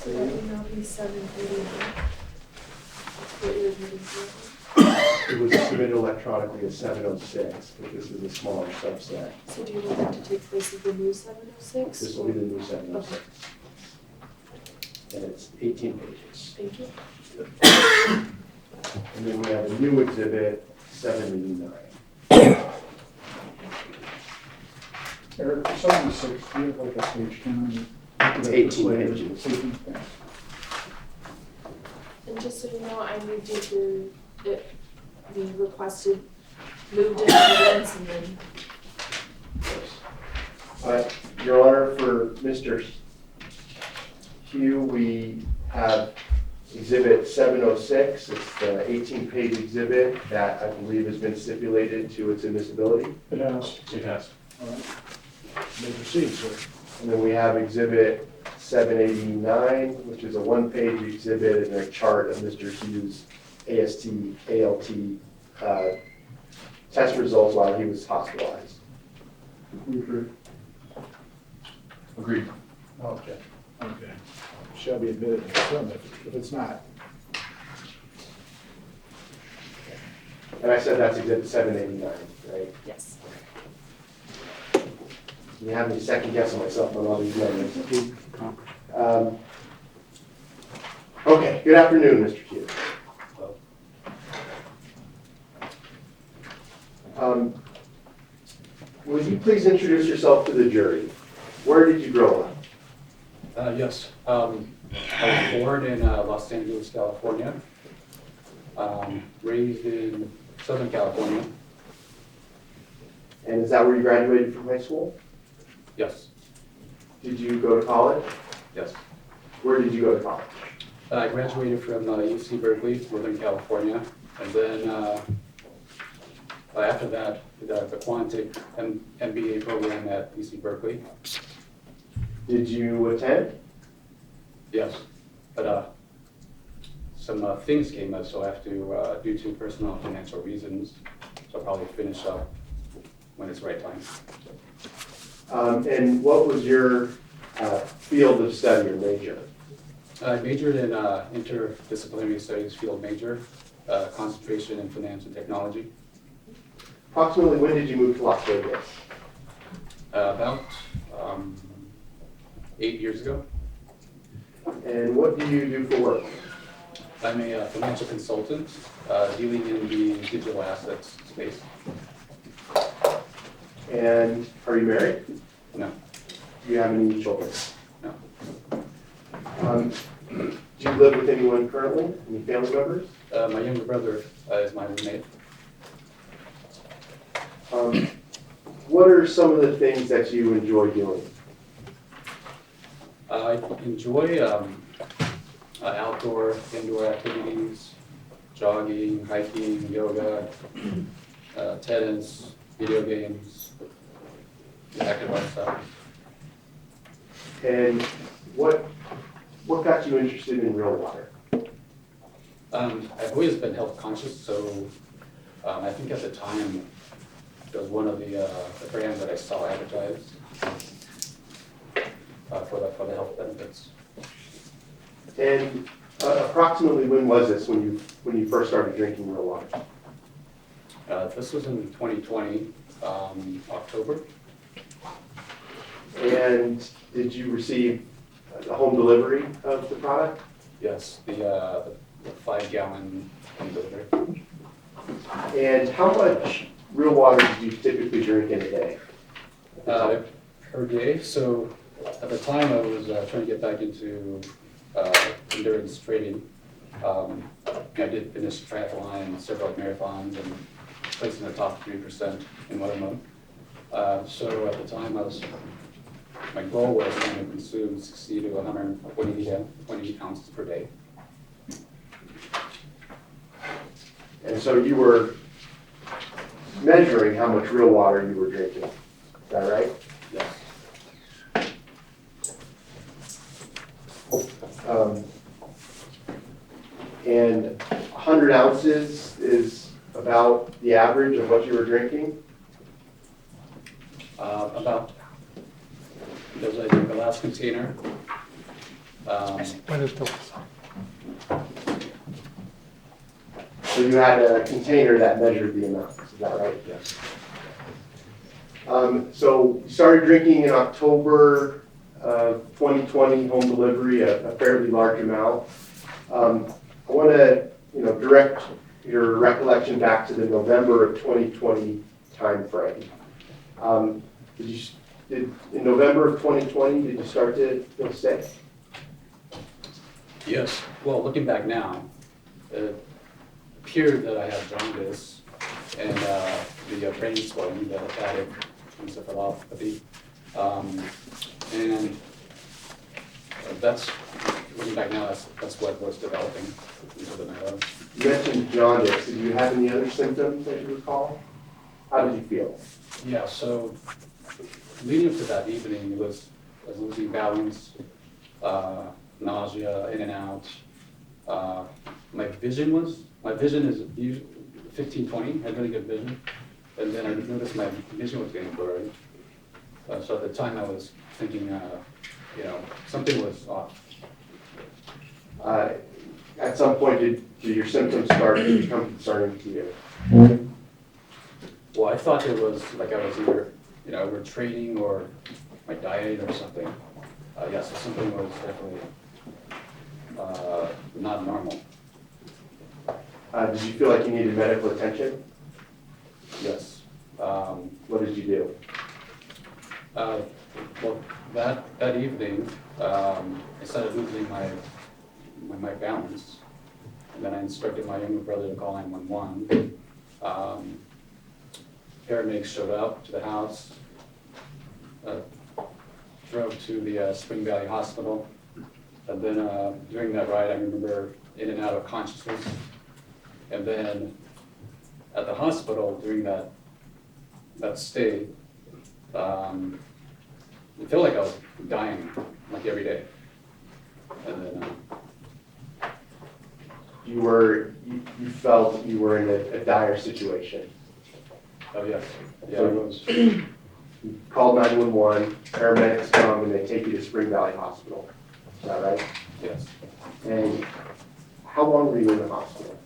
So that would now be 739. What you're admitting to? It was submitted electronically as 706, but this is a smaller subset. So do you want that to take place of the new 706? This will be the new 706. And it's 18 pages. Thank you. And then we have a new exhibit, 789. Eric, 76, do you have like a page count? It's 18 pages. And just so you know, I moved you to, we requested, moved in evidence and then. Your Honor, for Mr. Hugh, we have exhibit 706. It's the 18-page exhibit that I believe has been stipulated to its admissibility. It has. It has. All right. May proceed, sir. And then we have exhibit 789, which is a 1-page exhibit and a chart of Mr. Hughes' AST, ALT test results while he was hospitalized. We agree. Agreed. Okay. Okay. Shall be admitted in some if it's not. And I said that's exhibit 789, right? Yes. You have me second guessing myself on all these numbers. Okay, good afternoon, Mr. Hughes. Would you please introduce yourself to the jury? Where did you grow up? Yes, I was born in Los Angeles, California, raised in Southern California. And is that where you graduated from high school? Yes. Did you go to college? Yes. Where did you go to college? I graduated from UC Berkeley, Northern California, and then after that, the Quantic MBA program at UC Berkeley. Did you attend? Yes, but some things came up, so I have to, due to personal and financial reasons, so I'll probably finish up when it's the right time. And what was your field of study or major? I majored in interdisciplinary studies field major, concentration in finance and technology. Approximately when did you move to Las Vegas? About 8 years ago. And what do you do for work? I'm a financial consultant dealing in the digital assets space. And are you married? No. Do you have any children? No. Do you live with anyone currently? Any family members? My younger brother is my roommate. What are some of the things that you enjoy doing? I enjoy outdoor, indoor activities, jogging, hiking, yoga, tennis, video games, active art stuff. And what got you interested in real water? I've always been health conscious, so I think at the time it was one of the brands that I saw advertised for the health benefits. And approximately when was this when you first started drinking real water? This was in 2020, October. And did you receive a home delivery of the product? Yes, the 5-gallon home delivery. And how much real water do you typically drink in a day? Per day. So at the time, I was trying to get back into endurance training. I did finish triathlon and several marathons and placed in the top 3% in one of them. So at the time, my goal was to consume 60 to 120 ounces per day. And so you were measuring how much real water you were drinking. Is that right? Yes. And 100 ounces is about the average of what you were drinking? About, there was the last container. So you had a container that measured the amounts, is that right? Yes. So you started drinking in October of 2020, home delivery, a fairly large amount. I want to direct your recollection back to the November of 2020 timeframe. In November of 2020, did you start to feel sick? Yes. Well, looking back now, it appeared that I had jaundice and the brain swelling, the hepatic encephalopathy. And that's, looking back now, that's what was developing into the matter. You mentioned jaundice. Did you have any other symptoms that you recall? How did you feel? Yeah, so leading up to that evening, I was losing balance, nausea, in and out. My vision is usually 15-20, I had really good vision. And then I noticed my vision was getting blurry. So at the time I was thinking, something was off. At some point, did your symptoms start to become concerning to you? Well, I thought it was like I was either, overtraining or my diet or something. So something was definitely not normal. Did you feel like you needed medical attention? Yes. What did you do? Well, that evening, I started losing my balance, and then I instructed my younger brother to call 911. Paramedics showed up to the house, drove to the Spring Valley Hospital, and then during that ride, I remember in and out of consciousness, and then at the hospital during that stay, it felt like I was dying, like every day. And then you felt you were in a dire situation. oh yes, yeah, it was. You called 911, paramedics come and they take you to Spring Valley Hospital. Is that right? Yes. And how long were you in the hospital?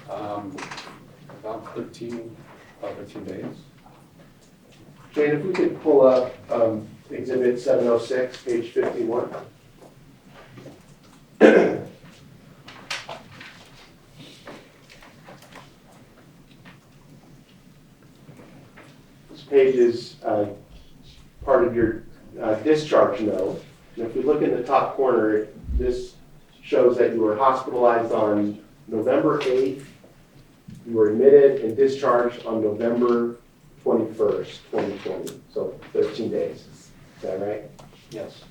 About 13 days. Jane, if we could pull up Exhibit 706, page 51. This page is part of your discharge note. And if you look in the top corner, this shows that you were hospitalized on November 8th. You were admitted and discharged on November 21st, 2020, so 13 days. Is that right? Yes.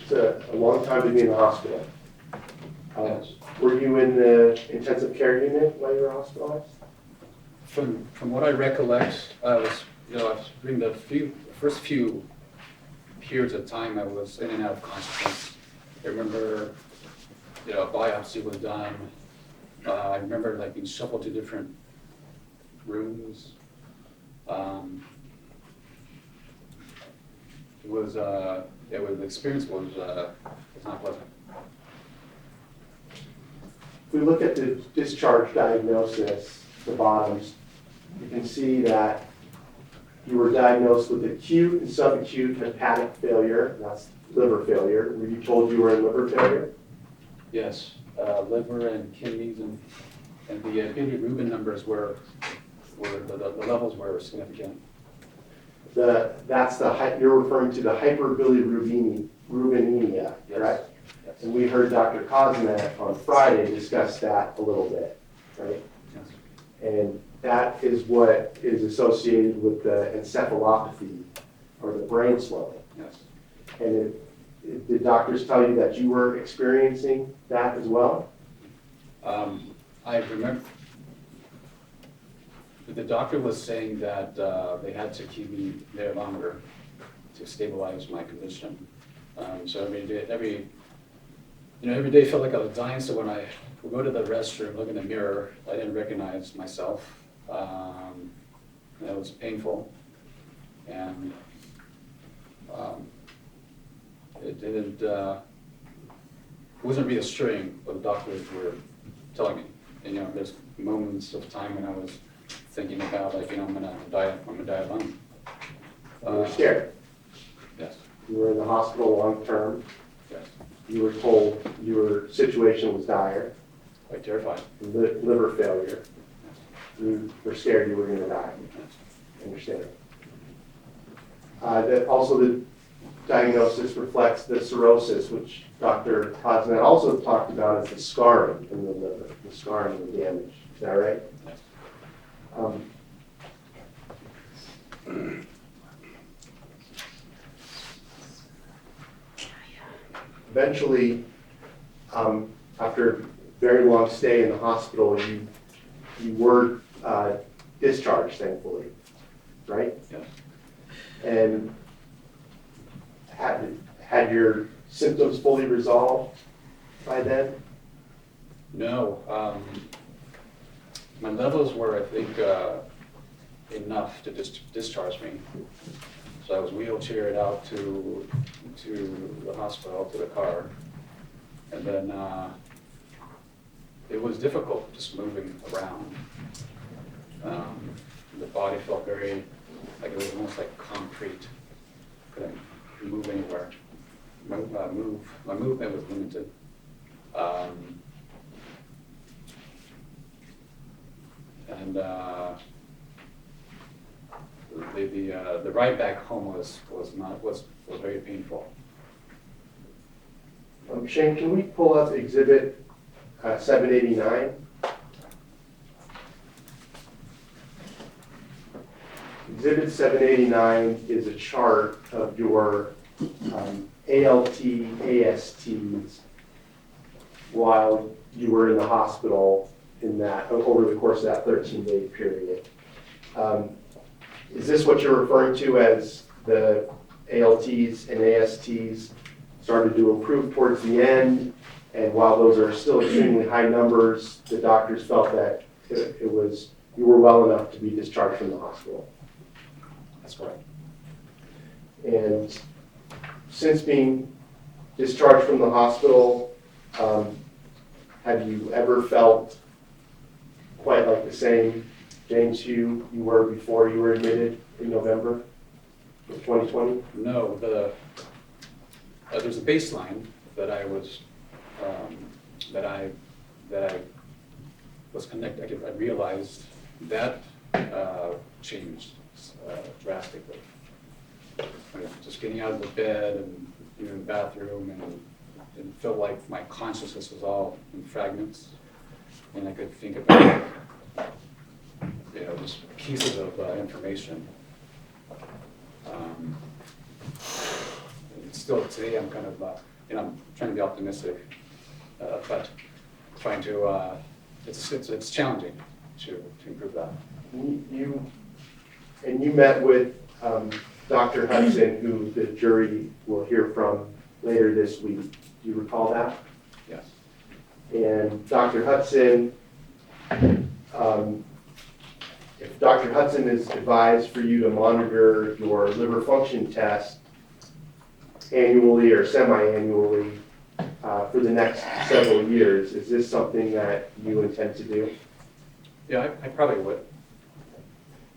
It's a long time to be in the hospital. Yes. Were you in the intensive care unit while you were hospitalized? From what I recollect, I was during the first few periods of time, I was in and out of consciousness. I remember, a biopsy was done. I remember like being shuffled to different rooms. The experience was not pleasant. If we look at the discharge diagnosis, the bottoms, you can see that you were diagnosed with acute and subacute hepatic failure. That's liver failure. Were you told you were in liver failure? Yes, liver and kidneys and the bilirubin numbers were the levels were significant. You're referring to the hyperbilirubinemia, Yes. right? Yes. And we heard Dr. Kaufman on Friday discuss that a little bit, right? Yes. And that is what is associated with the encephalopathy or the brain swelling. Yes. And did doctors tell you that you were experiencing that as well? I remember the doctor was saying that they had to keep me there longer to stabilize my condition. So every day felt like I was dying. So when I would go to the restroom, look in the mirror, I didn't recognize myself. It was painful, and it wasn't reassuring what the doctors were telling me. And, there's moments of time when I was thinking about, I'm gonna die alone. You were scared. Yes. You were in the hospital long term. Yes. You were told your situation was dire. Quite terrified. Liver failure. You were scared you were going to die. Yes. Understand. Also, the diagnosis reflects the cirrhosis, which Dr. Kaufman also talked about as the scarring in the liver, the scarring and the damage. Is that right? Yes. Eventually, after a very long stay in the hospital, you were discharged, thankfully, right? Yes. And had your symptoms fully resolved by then? No. My levels were, I think, enough to discharge me. So I was wheelchaired out to the hospital, to the car. And then it was difficult just moving around. The body felt very, like it was almost like concrete. Couldn't move anywhere. My movement was limited. The ride back home was very painful. Shane, can we pull up Exhibit 789? Exhibit 789 is a chart of your ALT, ASTs while you were in the hospital over the course of that 13-day period. Is this what you're referring to as the ALTs and ASTs started to improve towards the end, and while those are still extremely high numbers, the doctors felt that you were well enough to be discharged from the hospital? That's correct. And since being discharged from the hospital, have you ever felt quite like the same James Hugh you were before you were admitted in November of 2020? No, there's a baseline that I was, that I was connected, I realized that changed drastically. Just getting out of the bed and in the bathroom, and it felt like my consciousness was all in fragments, and I could think about, just pieces of information. Still today, I'm kind of, I'm trying to be optimistic, but trying to, it's challenging to improve that. You met with Dr. Hudson, who the jury will hear from later this week. Do you recall that? Yes. And Dr. Hudson, if Dr. Hudson is advised for you to monitor your liver function test annually or semi-annually for the next several years, is this something that you intend to do? Yeah, I probably would.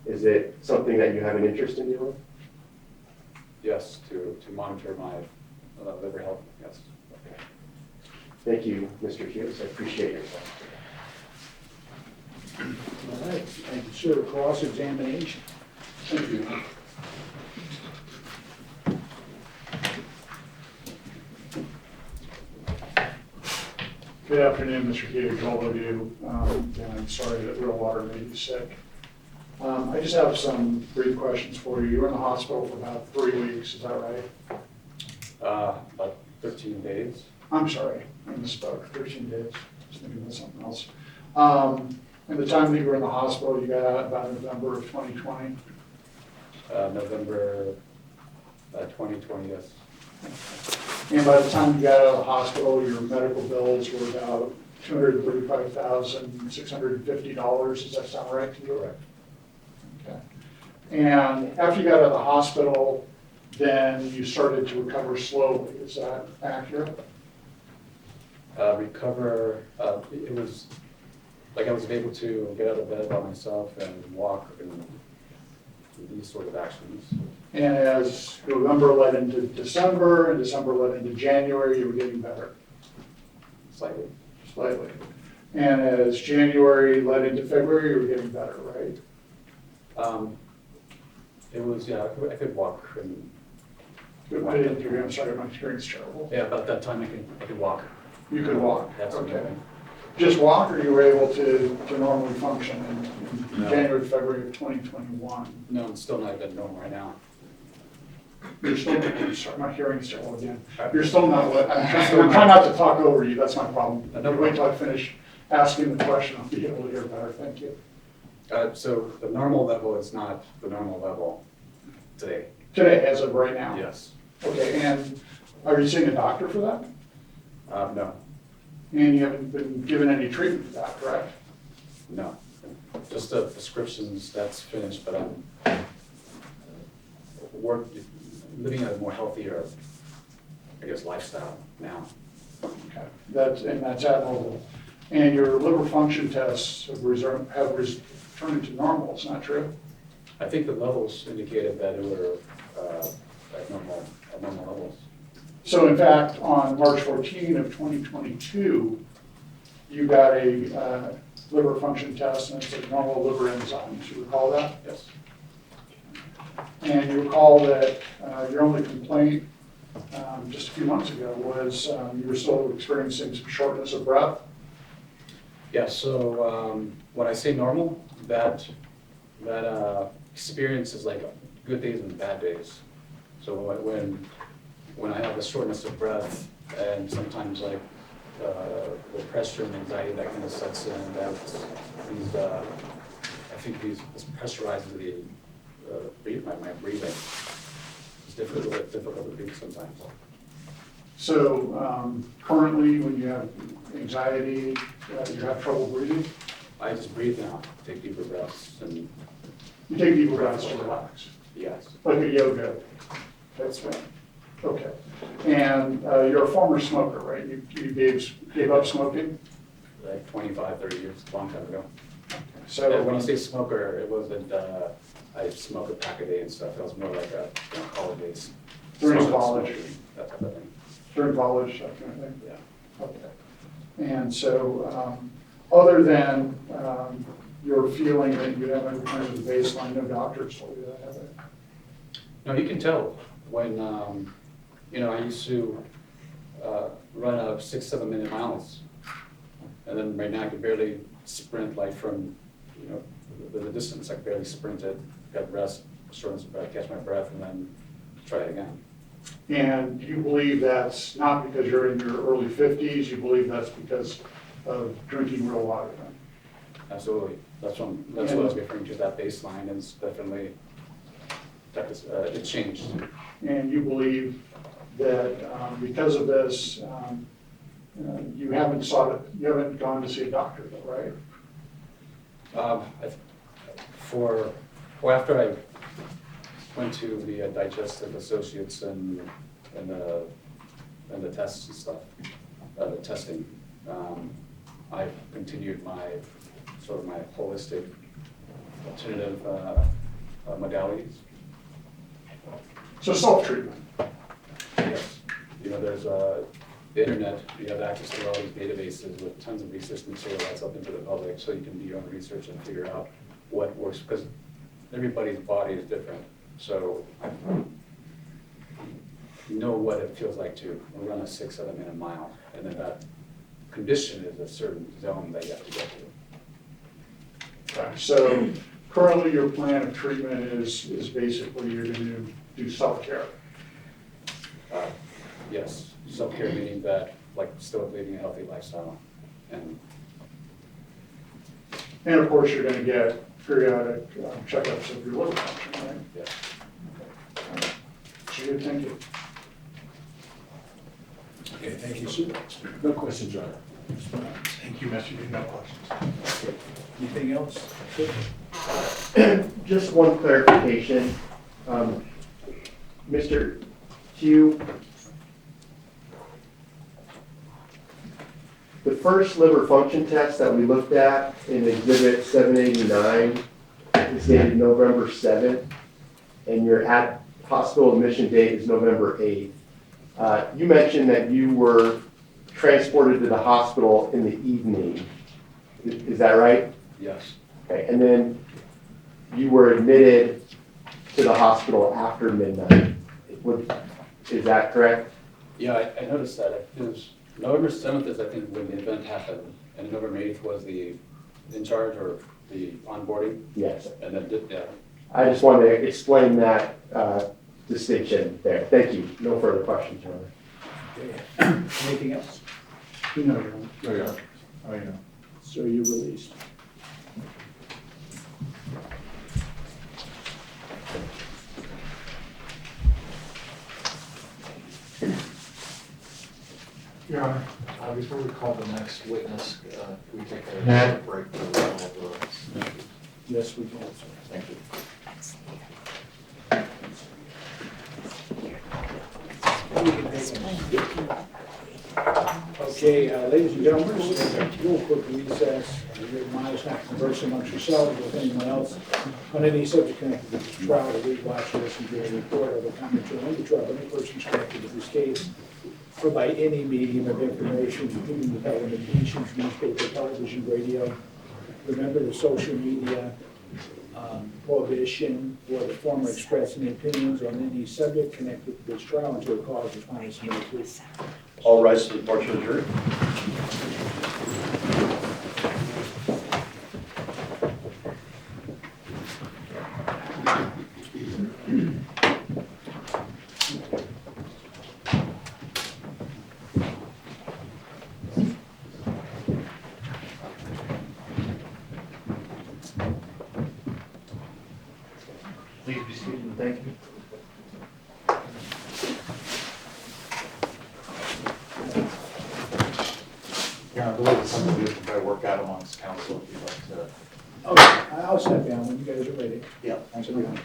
Is it something that you have an interest in doing? Yes, to monitor my liver health, yes. Thank you, Mr. Hughes. I appreciate your time. All right, thank you, sir. Cross-examination. Thank you. Good afternoon, Mr. Hughes, all of you. And I'm sorry that real water made you sick. I just have some brief questions for you. You were in the hospital for about 3 weeks, is that right? About 13 days. I'm sorry, I misspoke, 13 days. I was thinking about something else. And the time that you were in the hospital, you got out about November of 2020? November 2020, yes. And by the time you got out of the hospital, your medical bills were about $235,650. Does that sound right to you? Correct. Okay. And after you got out of the hospital, then you started to recover slowly. Is that accurate? Recover, it was like I was able to get out of bed by myself and walk and these sort of actions. And as November led into December, and December led into January, you were getting better? Slightly. Slightly. And as January led into February, you were getting better, right? It was, yeah, I could walk and. I didn't hear you, I'm sorry, my hearing's terrible. Yeah, about that time I could walk. You could walk? That's okay. Just walk, or you were able to normally function in No. January, February of 2021? No, I'm still not even normal right now. You're still, I'm sorry, my hearing's terrible again. You're still not, I'm trying not to talk over you, that's my problem. No, Wait till I finish asking the question, I'll be able to hear better, thank you. So the normal level is not the normal level today. Today, as of right now? Yes. Okay, and are you seeing a doctor for that? No. And you haven't been given any treatment for that, correct? No. Just the prescriptions, that's finished, but I'm living a more healthier, I guess, lifestyle now. Okay, that's admirable. And your liver function tests have returned to normal, is not true? I think the levels indicated that it were at normal levels. So in fact, on March 14 of 2022, you got a liver function test, and it's a normal liver enzymes. You recall that? Yes. And you recall that your only complaint just a few months ago was you were still experiencing some shortness of breath? Yeah, so when I say normal, that experience is like good days and bad days. So when I have the shortness of breath and sometimes like the pressure and anxiety that kind of sets in, I think this pressurizes my breathing. It's difficult to breathe sometimes. So currently, when you have anxiety, you have trouble breathing? I just breathe now, take deeper breaths, and You take deeper breaths to relax? yes. Like a yoga? That's right. Okay. And you're a former smoker, right? You gave up smoking? Like 25, 30 years, a long time ago. So When you say smoker, it wasn't, I smoke a pack a day and stuff, it was more like a, holidays. During Smoking, college. that type of thing. during college, that kind of thing? Yeah. Okay. And so, other than your feeling that you have a kind of the baseline, no doctors told you that, have they? No, you can tell when, I used to run a 6-7 minute miles. And then right now I can barely sprint like from, the distance, I can barely sprint it, got rest, shortness of breath, catch my breath, and then try it again. And you believe that's not because you're in your early 50s, you believe that's because of drinking real water then? Absolutely. That's what I was referring to, that baseline is definitely, it changed. And you believe that because of this, you haven't gone to see a doctor though, right? After I went to the digestive associates and the tests and stuff, the testing, I continued my holistic alternative modalities. So self-treatment. Yes, there's the internet, you have access to all these databases with tons of research material that's open to the public, so you can do your own research and figure out what works, because everybody's body is different. So you know what it feels like to run a 6-7 minute mile, and then that condition is a certain zone that you have to get to. Okay. So currently your plan of treatment is basically you're going to do self-care. Yes, self-care meaning that, like, still leading a healthy lifestyle. And of course, you're going to get periodic checkups of your liver function, right? yes. Okay. So good, thank you. Okay, thank you, Sue. No questions, John. Thank you, Mr. No questions. Anything else? Just one clarification. Mr. Hugh, the first liver function test that we looked at in Exhibit 789 is dated November 7th, and your hospital admission date is November 8th. You mentioned that you were transported to the hospital in the evening. Is that right? Yes. Okay, and then you were admitted to the hospital after midnight. Is that correct? Yeah, I noticed that. It was November 7th is, I think, when the event happened, and November 8th was the in charge or the onboarding. Yes. And then, yeah. I just wanted to explain that distinction there. Thank you. No further questions, Your Honor. Okay. Anything else? You know you're on. Oh, yeah. Oh, yeah. So you're released. Your Honor, before we call the next witness, can we take a break for the round of the... Yes, we can. Thank you. Okay, ladies and gentlemen, we'll take a real quick recess. You're admonished not to converse amongst yourselves with anyone else on any subject connected to this trial, to read, watch, or listen to a report or the commentary on the trial of any persons connected to this case, or by any medium of information, including the telecommunications, newspaper, television, radio. Remember the social media prohibition or the former expressing opinions on any subject connected to this trial until a cause is finally submitted to. All rise to the departure of the jury. Please be seated and thank you. Yeah, I believe it's something we can try to work out amongst council if you'd like to. Okay, I'll step down when you guys are ready. Yeah. Thanks, everyone.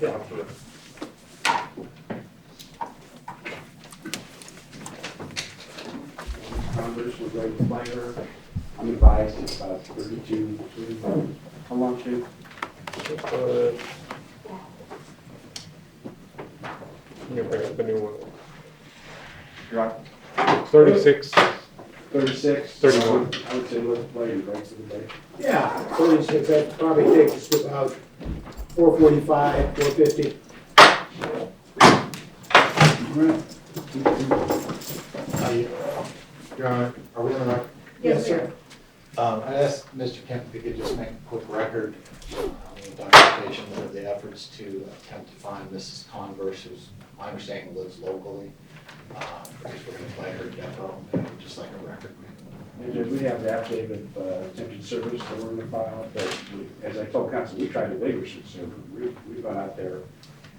Yeah. it's about 32. How long, Chief? You bring up the new one. You're on. 36. 36? 31. I would say let's play it, right, to the day. Yeah, 36, that probably takes us to about 4:45, 4:50. Your Honor, are we on the record? Yes, sir. I asked Mr. Kemp if he could just make a quick record on the documentation of the efforts to attempt to find Mrs. Converse, who's, my understanding, lives locally. Because we're going to play her depot, and I'd just like a record. And then we have the affidavit of attempted service that we're going to file, but as I told counsel, we tried to vigorously serve. We've gone out there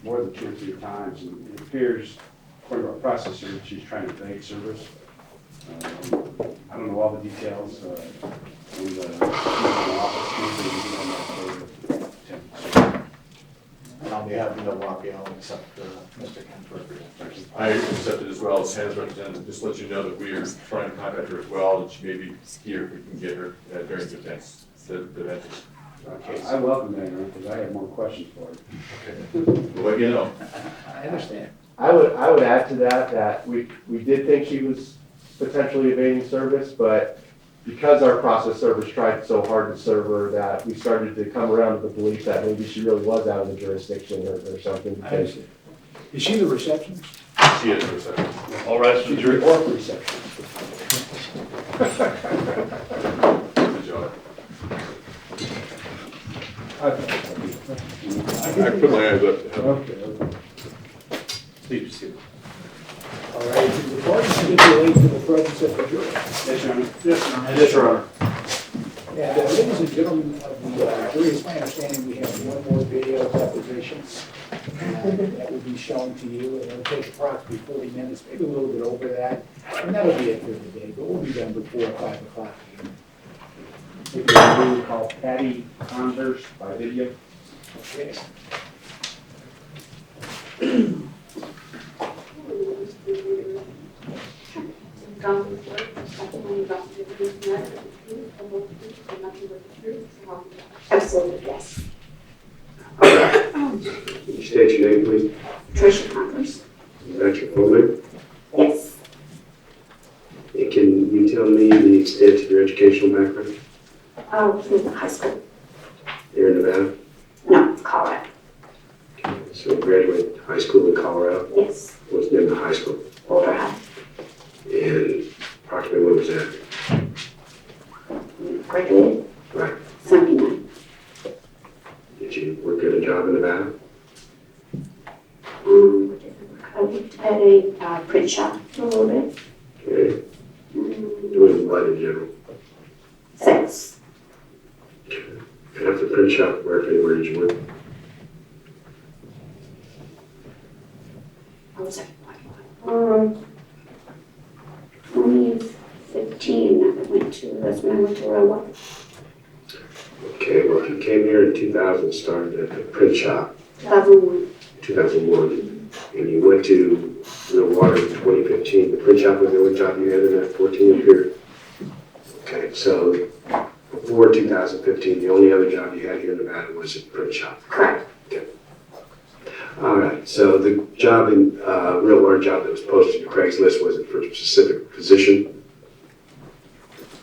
more than 2 or 3 times, and it appears, according to our processor, that she's trying to evade service. I don't know all the details. In the office, And on behalf of Milwaukee, I'll accept Mr. Kemp's representation. I accept it as well as Hannah's representative, just to let you know that we are trying to contact her as well, and she may be here if we can get her during the events. I welcome that, because I have more questions for her. Okay. We'll let you know. I understand. I would add to that we did think she was potentially evading service, but because our process servers tried so hard to serve her that we started to come around to the belief that maybe she really was out of the jurisdiction or something. I understand. Is she the receptionist? She is the receptionist. All right, She's the orc receptionist. Good job. I put my eyes up. Okay. Please proceed. All right, the court stipulates to the presence of the jury. Yes, Your Honor. Yes, Your Honor. And ladies and gentlemen of the jury, it's my understanding we have one more video deposition that will be shown to you, and it'll take approximately 40 minutes, maybe a little bit over that, and that'll be it for the day, but we'll be done before 5 o'clock again. It's a movie called Patty Converse by video. Okay. Absolutely, yes. Can you state your name, please? Tricia Converse. Is that your full name? Yes. And can you tell me the extent of your educational background? From the high school. Here in Nevada? No, Colorado. So you graduated high school in Colorado? Yes. What's the name of the high school? Boulder High. And approximately when was that? Graduated. Right. 79. Did you work at a job in Nevada? I worked at a print shop for a little bit. Okay. Doing what in general? Sales. And after the print shop, where did you work? I was at 2015, that's when I went to Rowan. Okay, well, if you came here in 2000, started at the print shop. 2001. 2001, and you went to Milwaukee in 2015. The print shop was the only job you had in that 14-year period? Okay, so before 2015, the only other job you had here in Nevada was at the print shop? Correct. Okay. All right, so the job, real large job that was posted to Craigslist, was it for a specific position?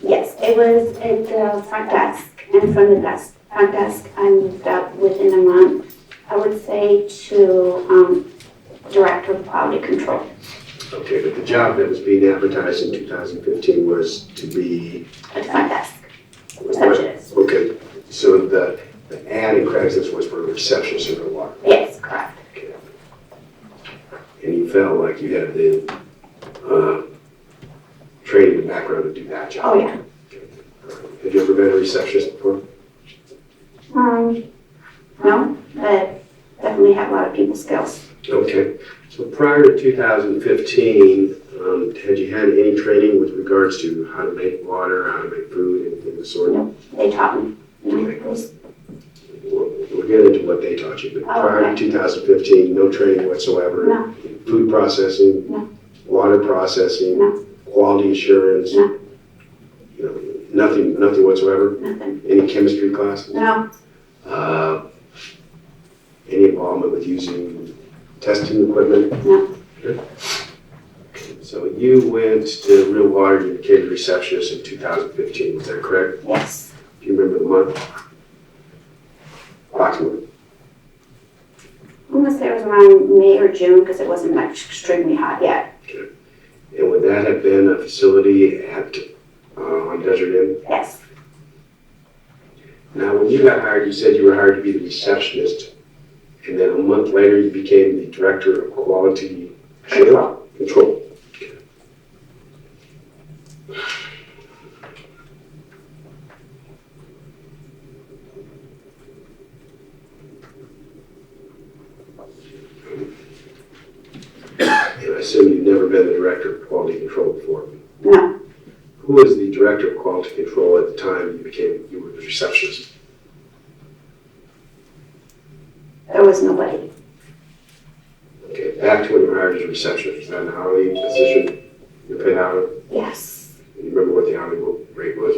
Yes, it was at the front desk and front of desk. Front desk, I moved up within a month, I would say, to Director of Quality Control. Okay, but the job that was being advertised in 2015 was to be? At the front desk, receptionist. Okay, so the ad in Craigslist was for a receptionist in Milwaukee? Yes, correct. Okay. And you felt like you had the training and background to do that job? Oh, yeah. Have you ever been a receptionist before? No, but definitely have a lot of people skills. Okay, so prior to 2015, had you had any training with regards to how to make water, how to make food, anything of the sort? No, they taught me. Okay. We'll get into what they taught you, but prior okay. to 2015, no training whatsoever? No. In food processing? No. Water processing? No. Quality assurance? No. You know, Nothing whatsoever? Nothing. Any chemistry classes? No, Any involvement with using testing equipment? no, Good. So you went to Real Water, you became a receptionist in 2015, is that correct? yes. Do you remember the month? Approximately. I want to say it was around May or June because it wasn't like extremely hot yet. And would that have been a facility at, on Desert Inn? Yes, Now, when you got hired, you said you were hired to be the receptionist, and then a month later, you became the director of quality control. control. And I assume you've never been the director of quality control before. No, Who was the director of quality control at the time you were the receptionist? there was nobody. Okay, back to when you were hired as a receptionist, was that an hourly position? You were paid hourly? Yes. And you remember what the hourly rate was?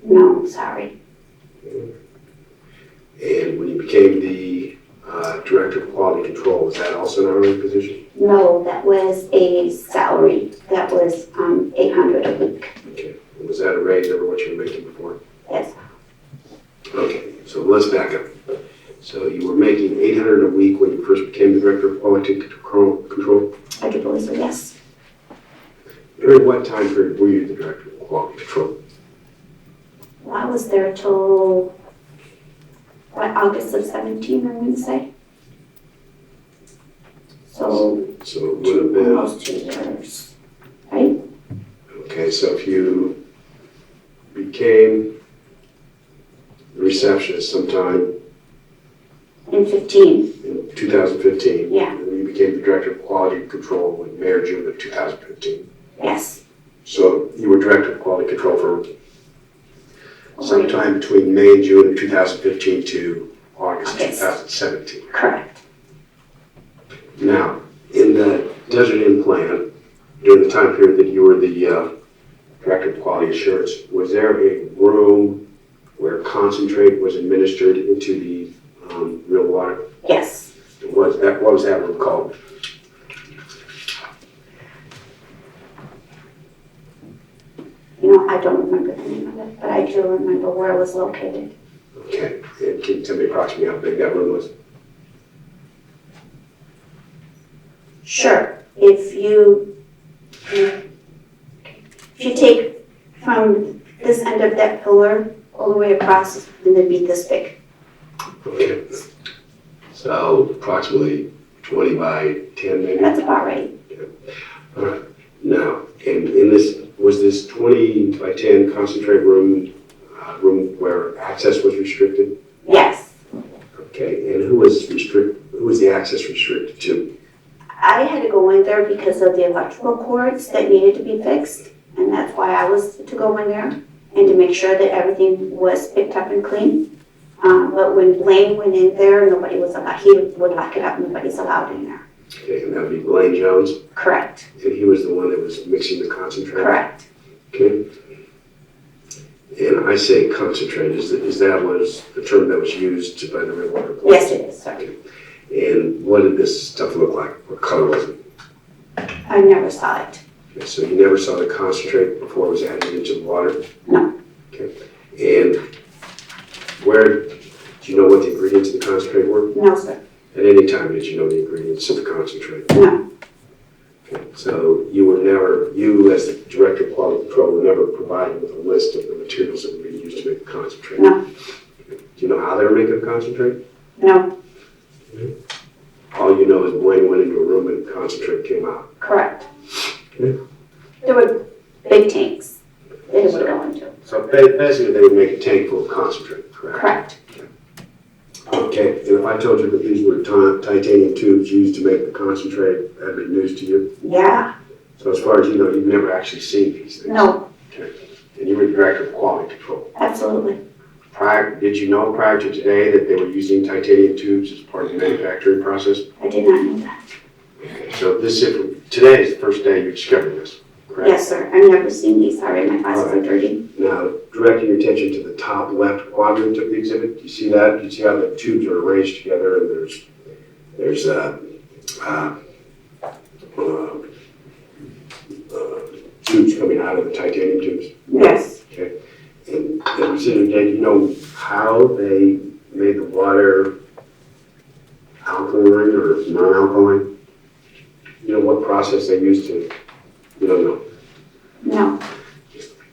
No, I'm sorry. And when you became the director of quality control, was that also an hourly position? No, that was a salary. That was $800 a week. Okay, and was that a raise over what you were making before? Yes, Okay, so let's back up. So you were making $800 a week when you first became the director of quality control? I do believe so, yes. During what time period were you the director of quality control? Well, I was there till, August of 17, I'm going to say. So, So it would have been, almost 2 years, right? okay, so if you became the receptionist sometime In 15, in 2015. Yeah. And then you became the director of quality control in May or June of 2015. yes. So you were director of quality control for sometime between May and June of 2015 to August August. 2017. Correct. Now, in the Desert Inn plan, during the time period that you were the director of quality assurance, was there a room where concentrate was administered into the real water? Yes. What was that room called? You know, I don't remember the name of it, but I do remember where it was located. Okay, and can you tell me approximately how big that room was? Sure. If you take from this end of that pillar all the way across, and it'd be this big. Okay. So approximately 20 by 10 maybe? That's about right. All right. Now, in this, was this 20 by 10 concentrate room, room where access was restricted? Yes. Okay, and who was the access restricted to? I had to go in there because of the electrical cords that needed to be fixed, and that's why I was to go in there and to make sure that everything was picked up and clean. But when Blaine went in there, nobody was allowed, he would lock it up, nobody's allowed in there. Okay, and that would be Blaine Jones? Correct. And he was the one that was mixing the concentrate? Correct. Okay. And I say concentrate, is that was the term that was used by the real water plant? Yes, it is, sir. Okay. And what did this stuff look like? What color was it? I never saw it. Okay, so you never saw the concentrate before it was added into the water? No. Okay. And where, do you know what the ingredients of the concentrate were? No, sir. At any time did you know the ingredients of the concentrate? No. Okay. So you as the director of quality control were never provided with a list of the materials that were being used to make the concentrate? No. Okay. Do you know how they were making the concentrate? No. Okay. All you know is Blaine went into a room and concentrate came out. Correct. Okay. There were big tanks that it would go into. So basically they would make a tank full of concentrate, correct? Correct. Okay, and if I told you that these were titanium tubes used to make the concentrate, that'd be news to you? Yeah. So as far as you know, you've never actually seen these things? No. Okay. And you were the director of quality control? Absolutely. Did you know prior to today that they were using titanium tubes as part of the manufacturing process? I did not know that. Okay, so today is the first day you discovered this? correct? Yes, sir. I've never seen these. Sorry, my glasses are dirty. Now, directing your attention to the top left quadrant of the exhibit, do you see that? Do you see how the tubes are arranged together and there's tubes coming out of the titanium tubes? Yes. Okay. And considering that, you know how they made the water alkaline or non-alkaline? You know what process they used to, you don't know? No.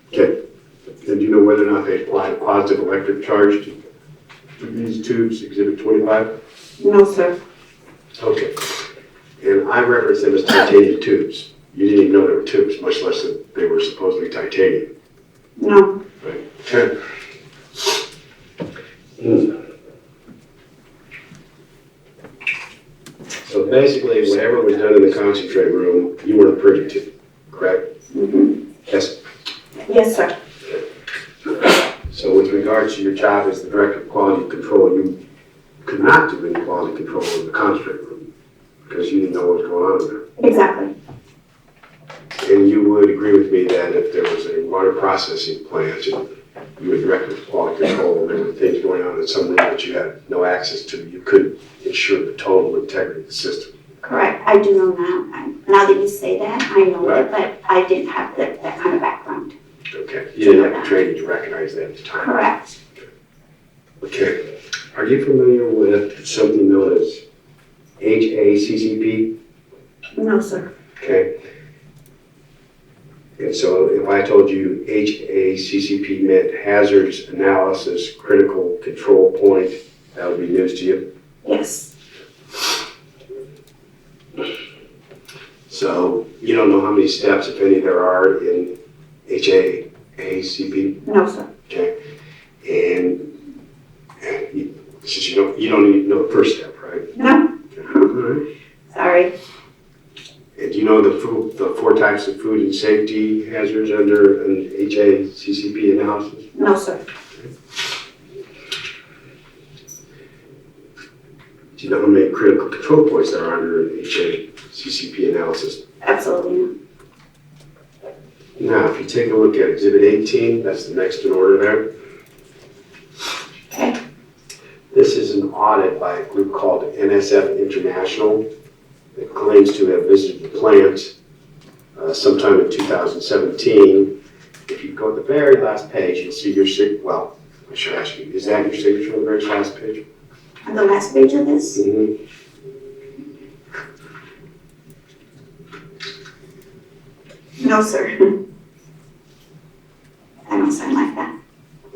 Okay. And do you know whether or not they applied a positive electric charge to these tubes, exhibit 25? No, sir. Okay. And I referenced them as titanium tubes. You didn't even know they were tubes, much less that they were supposedly titanium. No. Right. Okay. So basically, whatever was done in the concentrate room, you weren't privy to, correct? Mm-hmm. Yes. Yes, sir. So with regards to your job as the director of quality control, you could not do any quality control in the concentrate room because you didn't know what was going on in there. Exactly. And you would agree with me that if there was a water processing plant and you were director of quality control and there were things going on in some room that you had no access to, you couldn't ensure the total integrity of the system. Correct. I do know now. Now that you say that, I know Right. it, but I didn't have that kind of background. Okay. You didn't have the training to recognize that at the time. Correct. Okay. Are you familiar with something known as HACCP? No, sir. Okay. And so if I told you HACCP meant Hazards Analysis Critical Control Point, that would be news to you? Yes. So you don't know how many steps, if any, there are in HACCP? No, sir. Okay. And since you don't even know the first step, right? No. Okay. All right. Sorry. And do you know the 4 types of food and safety hazards under an HACCP analysis? No, sir. Do you know how many critical control points there are under an HACCP analysis? Absolutely not. Now, if you take a look at Exhibit 18, that's the next in order there. Okay. This is an audit by a group called NSF International that claims to have visited the plant sometime in 2017. If you go to the very last page, you'll see your well, I should ask you, is that your signature on the very last page? On the last page of this? Mm-hmm. No, sir. I don't sign like that.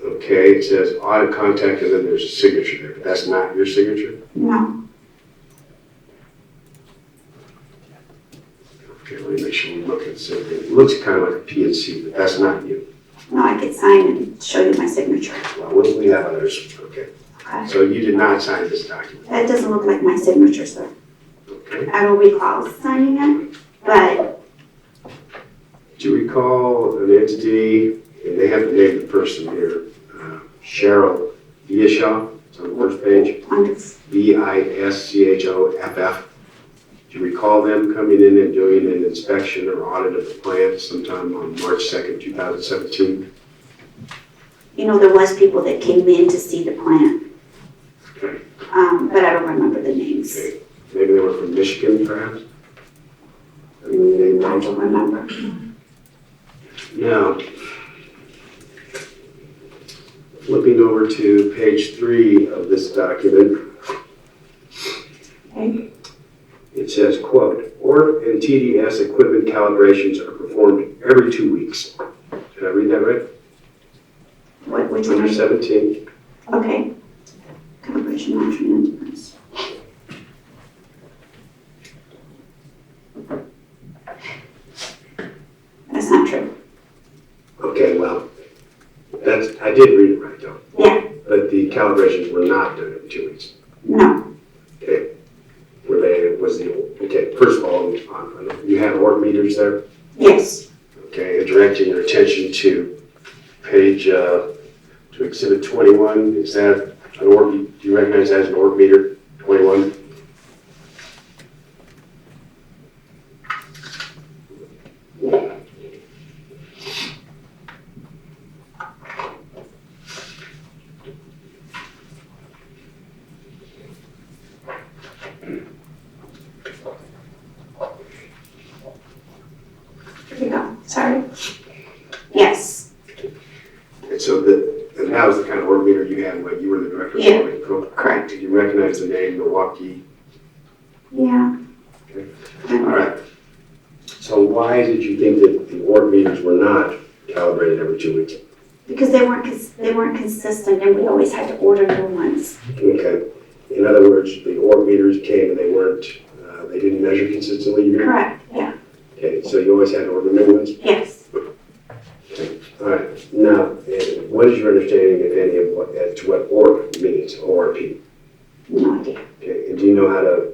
Okay, it says audit contact, and then there's a signature there, but that's not your signature? No. Okay, let me make sure we look at the same thing. It looks kind of like a PNC, but that's not you. No, I could sign and show you my signature. Well, we have others, okay. Okay. So you did not sign this document? That doesn't look like my signature, sir. Okay. I don't recall signing it, but Do you recall an entity, and they have the name of the person here, Cheryl Bischoff, it's on the first page, Bischoff. Do you recall them coming in and doing an inspection or audit of the plant sometime on March 2nd, 2017? you know, there was people that came in to see the plant. Okay. But I don't remember the names. Okay. Maybe they were from Michigan, perhaps? I don't remember. Now, flipping over to page 3 of this document, Okay. it says, quote, ORP and TDS equipment calibrations are performed every 2 weeks. Did I read that right? Which one? Under 17. Okay. Calibration monitoring enterprise. That's not true. Okay, well, I did read it right though. Yeah. But the calibrations were not done every 2 weeks. No. Okay. Okay, first of all, you had ORP meters there? Yes. Okay, and directing your attention to page, to exhibit 21, is that an ORP, do you recognize that as an ORP meter, 21? Yes, And so and that was the kind of org meter you had when you were the director of Yeah. quality control? correct. Did you recognize the name Milwaukee? Yeah. All right. So why is it you think that the org meters were not calibrated every 2 weeks? Because they weren't consistent and we always had to order new ones. Okay. In other words, the org meters came and they weren't, they didn't measure consistently? You mean? Correct, yeah, Okay, so you always had to order new ones? yes. Okay. All right. Now, what is your understanding, if any, of what, as to what org means, ORP? No idea. Okay. And do you know how to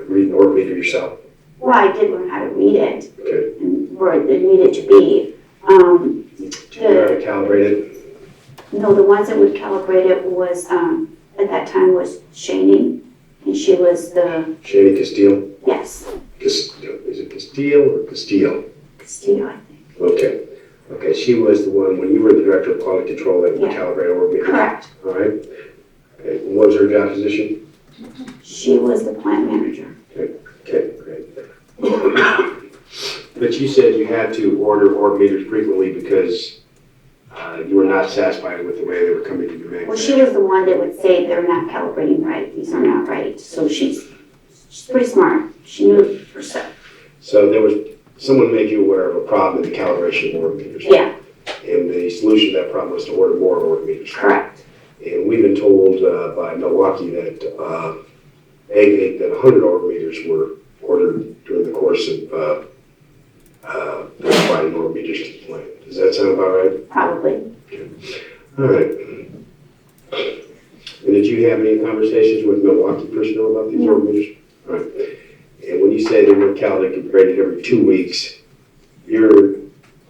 read an org meter yourself? Well, I did learn how to read it Okay. and where it needed to be. Do you know how to calibrate it? No, the ones that would calibrate it was, at that time was Shani, and she was the, Shani Castile? yes, Is it Castile or Castile? Castillo, I think. Okay. Okay, she was the one, when you were the director of quality control, that would Yeah. calibrate org meters? Correct. All right. Okay. What was her job position? She was the plant manager. Okay, great. But you said you had to order org meters frequently because you were not satisfied with the way they were coming to your Well, she manufacturer. was the one that would say they're not calibrating right, these are not right. So she's pretty smart. She knew herself. So there was, someone made you aware of a problem in the calibration of org meters. Yeah, And the solution to that problem was to order more org meters. correct. And we've been told by Milwaukee that they think that 100 org meters were ordered during the course of providing org meters to the plant. Does that sound about right? Probably. All right. And did you have any conversations with Milwaukee personnel about these No. org meters? All right. And when you say they were calibrated every 2 weeks, your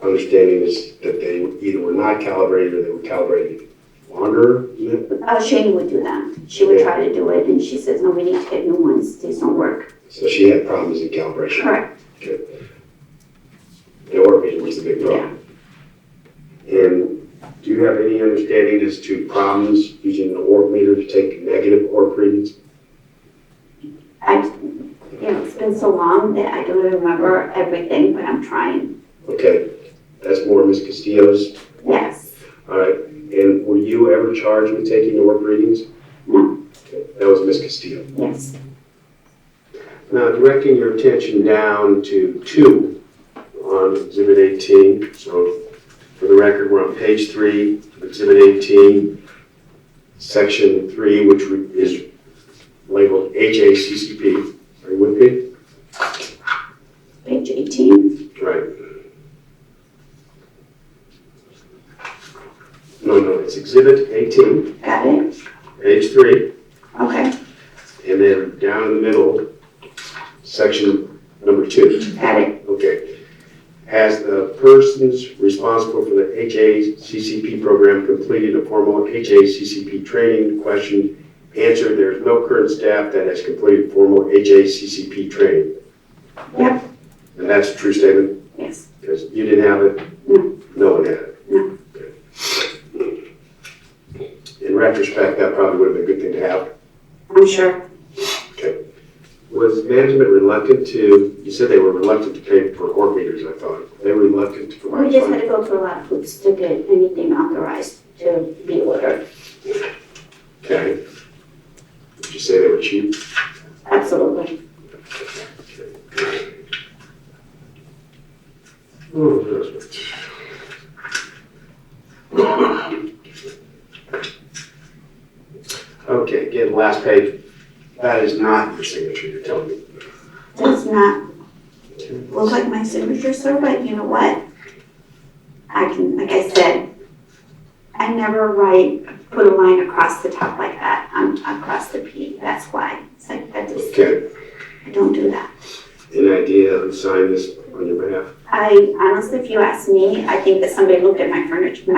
understanding is that they either were not calibrated or they were calibrated longer than that? Shani would do that. She would try to do it and she says, no, we need to get new ones, these don't work. So she had problems in calibration? Correct. Okay. The org meter was the big problem. And do you have any understanding as to problems using an org meter to take negative org readings? It's been so long that I don't even remember everything, but I'm trying. Okay, that's more Ms. Castillo's. Yes. All right, and were you ever charged with taking org readings? No. Okay, that was Ms. Castillo. Yes. Now, directing your attention down to 2 on Exhibit 18. So, for the record, we're on page 3 of Exhibit 18, Section 3, which is labeled HACCP. Are you with me? Page 18. Right. No, it's Exhibit 18, Got it? page 3, Okay. and then down in the middle, Section number 2. Got it. Okay. Has the persons responsible for the HACCP program completed a formal HACCP training? Question, answer, there's no current staff that has completed formal HACCP training. Yep. And that's a true statement? Yes. Because you didn't have it? No. No one had it? No. Okay. In retrospect, that probably would have been a good thing to have. I'm sure. Okay. Was management reluctant to, you said they were reluctant to pay for org meters, I thought. They were reluctant to provide We just had funding. to go through a lot of hoops to get anything authorized to be ordered. Okay. Would you say they were cheap? Absolutely. Okay, again, last page. That is not your signature, you're telling me. Does not look like my signature, sir, but you know what? I can, like I said, I never put a line across the top like that, across the P, that's why. It's like, that just, Okay. I don't do that. Any idea who signed this on your behalf? I honestly, if you ask me, I think that somebody looked at my furniture,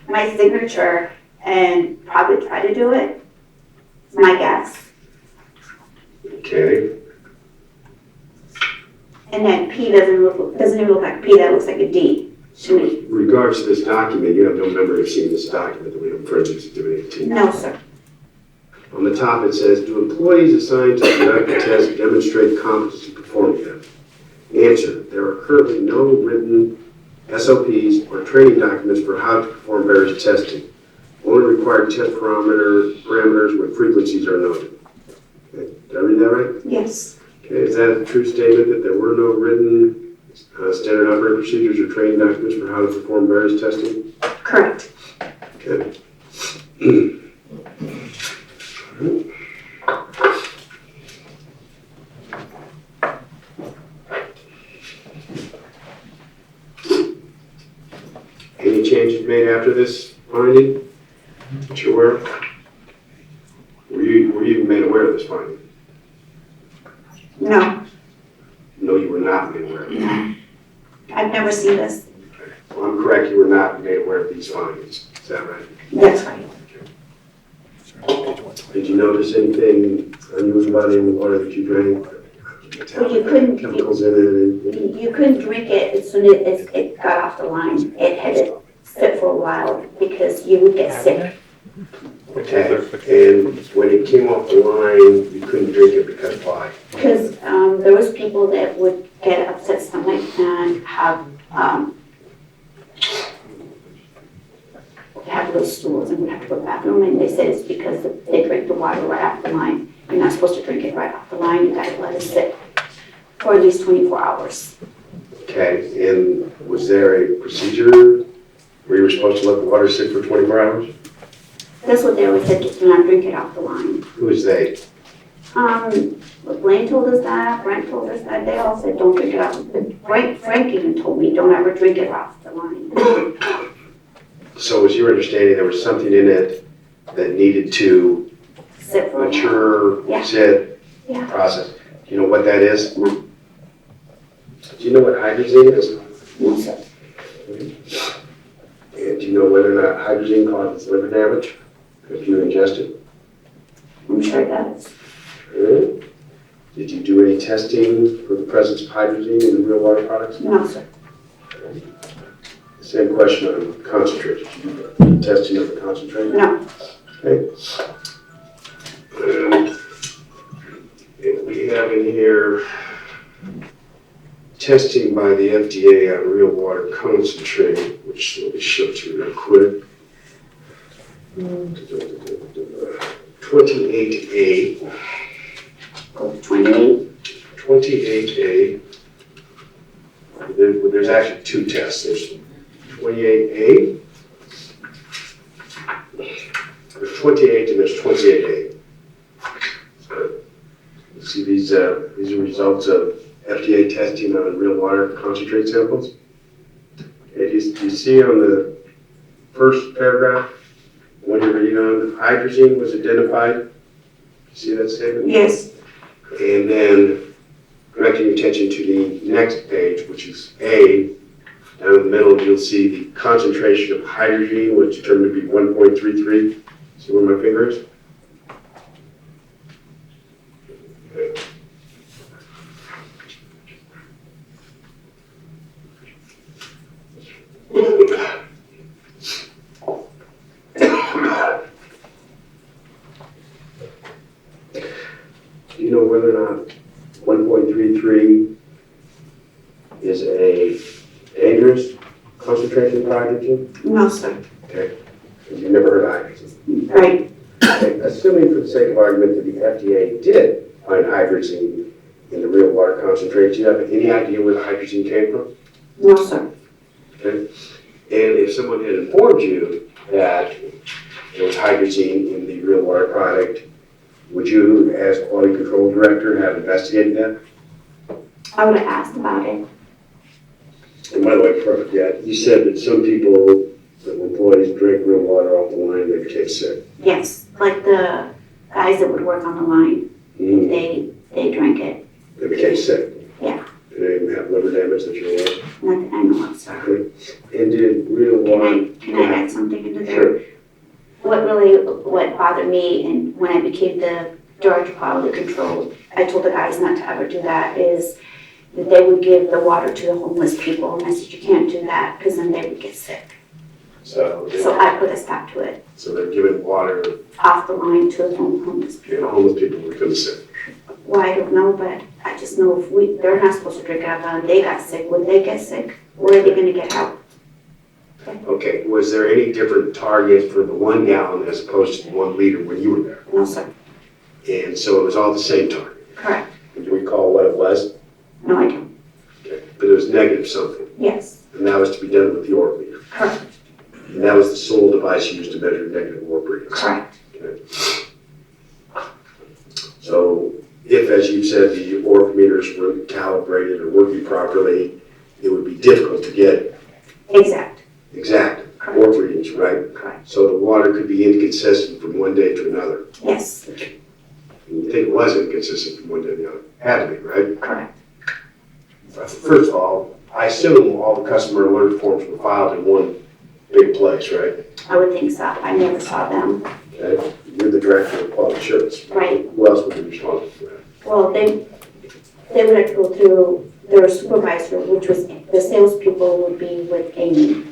my signature and probably tried to do it. It's my guess. Okay. And that P doesn't even look like a P, that looks like a D to me. In regards to this document, you have no memory of seeing this document that we have in front of us, Exhibit 18. No, sir. On the top it says, do employees assigned to conduct the test demonstrate competence in performing them? Answer, there are currently no written SOPs, or training documents for how to perform various testing. Only required test parameters when frequencies are noted. Okay. Did I read that right? Yes. Okay, is that a true statement that there were no written standard operating procedures or training documents for how to perform various testing? Correct. Okay. Any changes made after this finding that you're aware of? Were you even made aware of this finding? No, No, you were not made aware of it. no. I've never seen this. Well, I'm correct, you were not made aware of these findings. Is that right? That's right. Did you notice anything unusual about any of the water that you drank? Well, you couldn't, Chemicals in it? you couldn't drink it as soon as it got off the line. It had to sit for a while because you would get sick. Okay, and when it came off the line, you couldn't drink it because why? Because there was people that would get upset stomach and have those stools and would have to go to the bathroom, and they said it's because they drink the water right off the line. You're not supposed to drink it right off the line, you gotta let it sit for at least 24 hours. Okay, and was there a procedure where you were supposed to let the water sit for 24 hours? That's what they always said, do not drink it off the line. Who is they? Blaine told us that, Brent told us that, they all said don't drink it off. Frank even told me, don't ever drink it off the line. So was your understanding there was something in it that needed to Sit for a while. mature, Yeah. sit, Yeah. process? Do you know what that is? No. Do you know what hydrazine is? No, sir. And do you know whether or not hydrazine causes liver damage if you ingest it? I'm sure it does. Really? Did you do any testing for the presence of hydrazine in the real water products? No, sir. Same question on concentrate. Did you do any testing of the concentrate? No. Okay. And we have in here testing by the FDA on real water concentrate, which let me show to you real quick. 28A. Go to 28. 28A. There's actually two tests. There's 28A. There's 28 and there's 28A. So, you see these are results of FDA testing on real water concentrate samples. Okay, do you see on the first paragraph, when you're reading on, hydrazine was identified? You see that statement? Yes. And then directing your attention to the next page, which is A. Down in the middle, you'll see the concentration of hydrazine was determined to be 1.33. See where my finger is? Okay. Do you know whether or not 1.33 is a dangerous concentration of hydrogen? No, sir. Okay, you've never heard of hydrogen. Right. Okay. Assuming for the sake of argument that the FDA did find hydrazine in the real water concentrate, do you have any idea where the hydrazine came from? No, sir. Okay. And if someone had informed you that there was hydrazine in the real water product, would you, as quality control director, have investigated that? I would have asked about it. And by the way, perfect, yeah, you said that some people, that when employees drink real water off the line, they became sick. Yes, like the guys that would work on the line, they drank it. They became sick. Yeah. They didn't even have liver damage that you're aware of? Not that I know of, sir. Okay. And did real water? Can I add something into there? Sure. What bothered me, and when I became the director of quality control, I told the guys not to ever do that, is that they would give the water to the homeless people, and I said, you can't do that, because then they would get sick. So I put a stop to it. So they're giving water Off the line to the homeless and people. homeless people would become sick. Well, I don't know, but I just know if they're not supposed to drink out of it, they got sick, when they get sick, where are they gonna get help? Okay, was there any different target for the 1 gallon as opposed to the 1 liter when you were there? No, sir. And so it was all the same target? Correct. Do you recall what it was? No, I don't. Okay, but it was negative something, Yes. and that was to be done with the orb meter. Correct. And that was the sole device used to measure negative orb readings. Correct. Okay. So if, as you said, the orb meters were calibrated or working properly, it would be difficult to get Exact. exact orb readings, right? Correct. So the water could be inconsistent from one day to another. Yes. And you think it was inconsistent from one day to the other? Had to be, right? Correct. First of all, I assume all the customer alert forms were filed in one big place, right? I would think so. I never saw them. Okay, you're the director of quality assurance. Right. Who else would be responsible for that? Well, they would have to go through their supervisor, which was, the salespeople would be with Amy.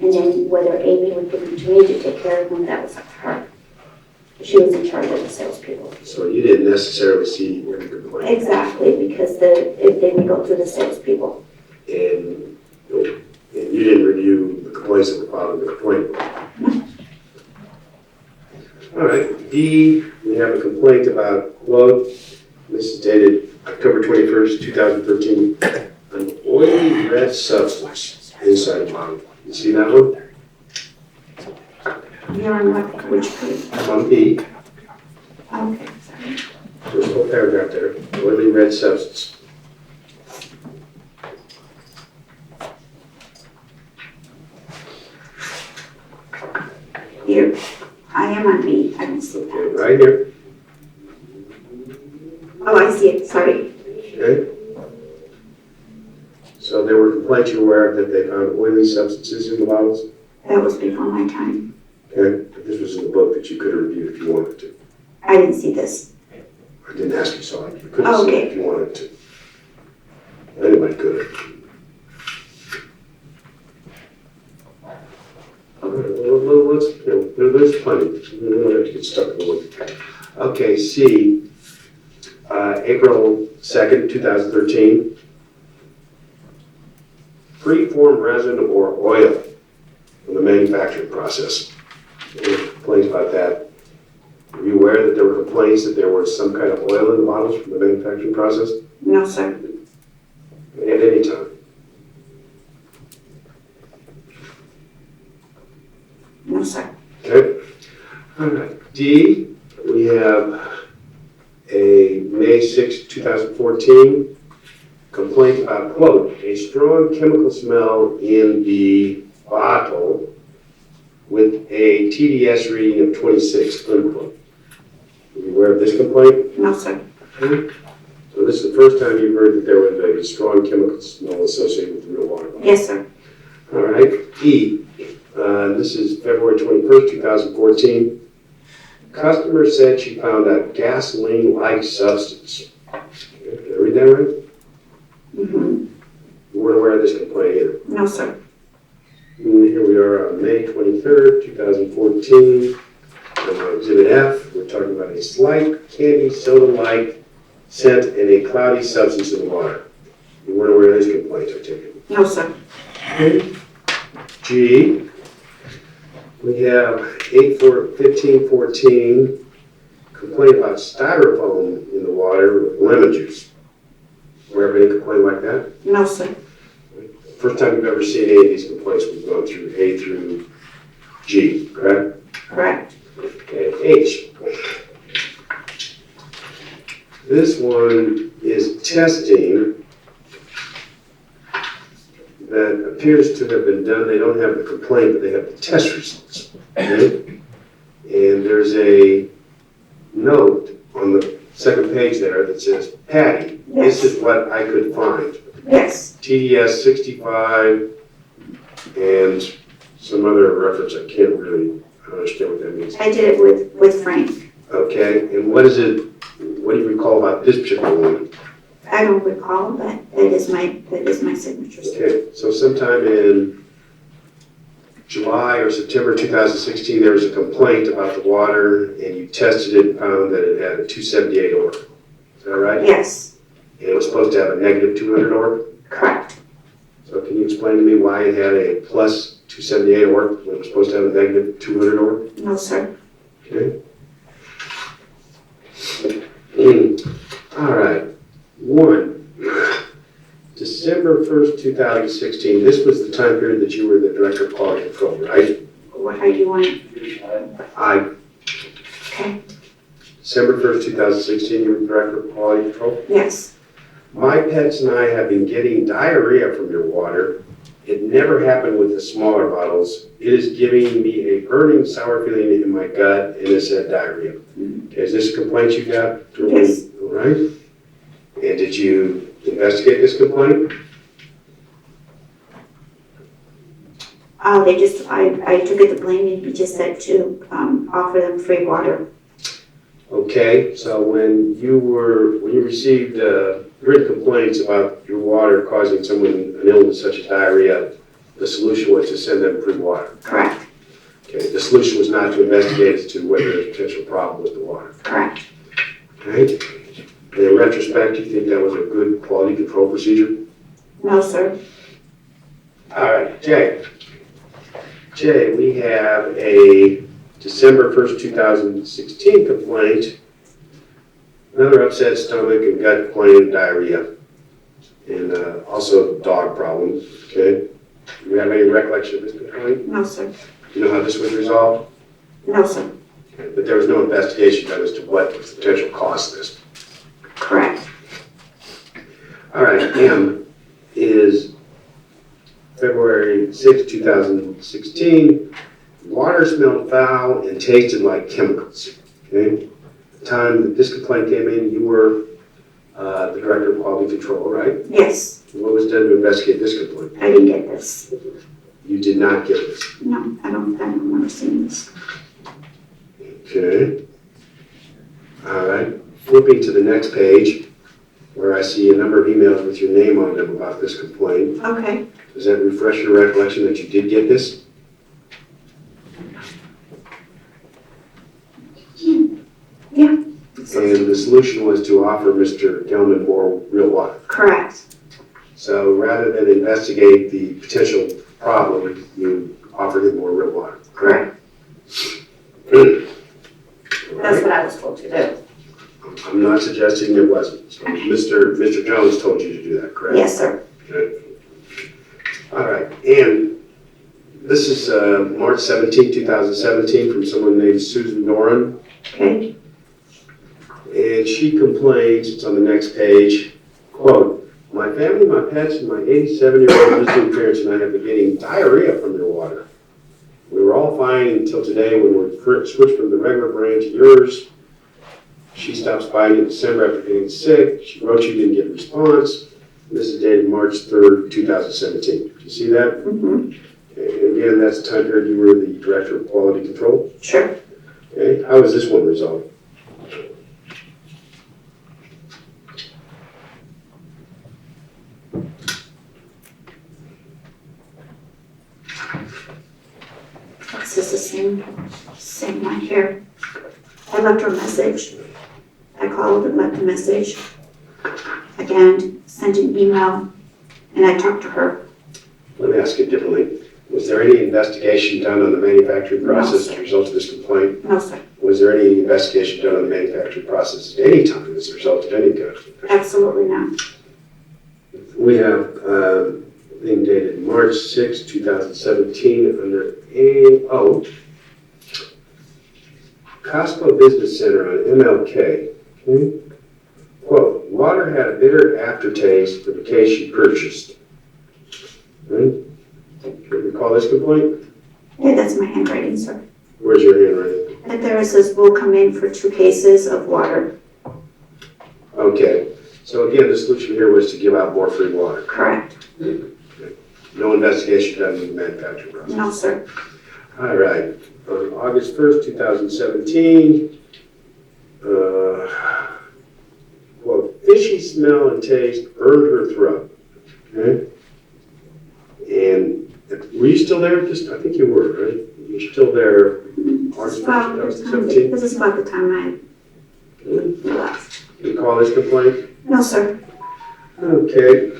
And then whether Amy would give them to me to take care of them, that was up to her. She was in charge of the salespeople. So you didn't necessarily see every complaint? Exactly, because if they would go through the salespeople. And you didn't review the complaints that were filed in the complaint book? All right, D, we have a complaint about, quote, this is dated October 21st, 2013, an oily red substance inside the bottle. You see that one? You're on what, which page? On B, Okay, sorry. there's a whole paragraph there, oily red substance. Here, I am on B, I don't see Okay, that. right here, Oh, I see it, sorry. okay? So there were complaints you were aware of that they found oily substances in the bottles? That was before my time. Okay, but this was in the book that you could have reviewed if you wanted to. I didn't see this. I didn't ask you, so you could have seen it if you wanted to. Anybody could have. All right, well, let's, there's plenty. We don't have to get stuck in the wood. Okay, C, April 2nd, 2013. Free-form resin or oil from the manufacturing process. Any complaints about that? Were you aware that there were complaints that there was some kind of oil in the bottles from the manufacturing process No, sir. at any time? No, sir. Okay. All right. D, we have a May 6, 2014 complaint about, quote, a strong chemical smell in the bottle with a TDS reading of 26, unquote. Are you aware of this complaint? No, sir. Okay. So this is the first time you've heard that there was a strong chemical smell associated with the real water bottle? Yes, sir. All right. E, this is February 21st, 2014. Customer said she found a gasoline-like substance. Did I read that right? Mm-hmm. You weren't aware of this complaint either. No, sir. And here we are on May 23rd, 2014. Exhibit F, we're talking about a slight candy soda-like scent and a cloudy substance in the water. You weren't aware of this complaint, I take it? No, sir. G, we have 1514, complaint about styrofoam in the water with lemon juice. Aware of any complaint like that? No, sir. First time you've ever seen any of these complaints, we've gone through A through G, correct? Correct. Okay, H. This one is testing that appears to have been done. They don't have the complaint, but they have the test results. Okay? And there's a note on the second page there that says, Patty, this is what I could find. Yes. TDS 65 and some other reference. I can't really understand what that means. I did it with Frank. Okay, and what is it, what do you recall about this particular one? I don't recall, but that is my signature. Okay, so sometime in July or September 2016, there was a complaint about the water, and you tested it and found that it had a 278 orb. Is that right? Yes. And it was supposed to have a negative 200 orb? Correct. So can you explain to me why it had a plus 278 or when it was supposed to have a negative 200 or? No, sir. Okay. All right. December 1st, 2016, this was the time period that you were the Director of Quality Control, right? What are you on? Okay. December 1st, 2016, you were the Director of Quality Control? Yes. My pets and I have been getting diarrhea from your water. It never happened with the smaller bottles. It is giving me a burning, sour feeling in my gut, and it said diarrhea. Okay, is this a complaint you got? Yes. All right. And did you investigate this complaint? They just, I took it to blame and he just said to offer them free water. Okay, so when you received written complaints about your water causing someone an illness such as diarrhea, the solution was to send them free water? Correct. Okay, the solution was not to investigate as to whether there's a potential problem with the water? Correct. Okay. In retrospect, do you think that was a good quality control procedure? No, sir. All right, Jay. Jay, we have a December 1st, 2016 complaint, another upset stomach and gut complaint and diarrhea, and also dog problem, okay? Do you have any recollection of this complaint? No, sir. Do you know how this was resolved? No, sir. Okay, but there was no investigation done as to what was the potential cause of this? Correct. All right, M is February 6, 2016. Water smelled foul and tasted like chemicals. Okay? At the time that this complaint came in, you were the Director of Quality Control, right? Yes. What was done to investigate this complaint? I didn't get this. You did not get this? No, I don't remember seeing this. Okay. All right. Flipping to the next page, where I see a number of emails with your name on them about this complaint. Okay. Does that refresh your recollection that you did get this? Yeah. And the solution was to offer Mr. Gelman more real water. Correct. So rather than investigate the potential problem, you offered him more real water. Correct. Correct. That's what I was told to do. I'm not suggesting it wasn't. So Mr. Jones told you to do that, correct? Yes, sir. Okay. All right, and this is March 17, 2017 from someone named Susan Doran. Okay. And she complains, it's on the next page, quote, "My family, my pets, and my 87-year-old visiting parents and I have been getting diarrhea from your water. We were all fine until today when we switched from the regular brand to yours. She stopped by in December after getting sick. She wrote you didn't get a response. This is dated March 3rd, 2017. Do you see that? Mm-hmm. Okay. And again, that's the time period you were the Director of Quality Control. Sure. Okay. How was this one resolved? This is the same one here. I left her a message. I called and left a message. Again, sent an email, and I talked to her. Let me ask it differently. Was there any investigation done on the manufacturing process as a result of this complaint? No, sir. Was there any investigation done on the manufacturing process at any time as a result of any good? Absolutely not. We have thing dated March 6, 2017 under A.O. Costco Business Center on MLK. Okay. Quote, "Water had a bitter aftertaste for the case she purchased." Right? Can you recall this complaint? Yeah, that's my handwriting, sir. Where's your handwriting? And there it says, "Will come in for 2 cases of water." Okay. So again, the solution here was to give out more free water. Correct. Okay. No investigation done in the manufacturing process? No, sir. All right. On August 1st, 2017, quote, "Fishy smell and taste burned her throat." Okay? And were you still there at this? I think you were, right? You were still there March 1st, 2017? This is about the time I left. You call this complaint? No, sir. Okay.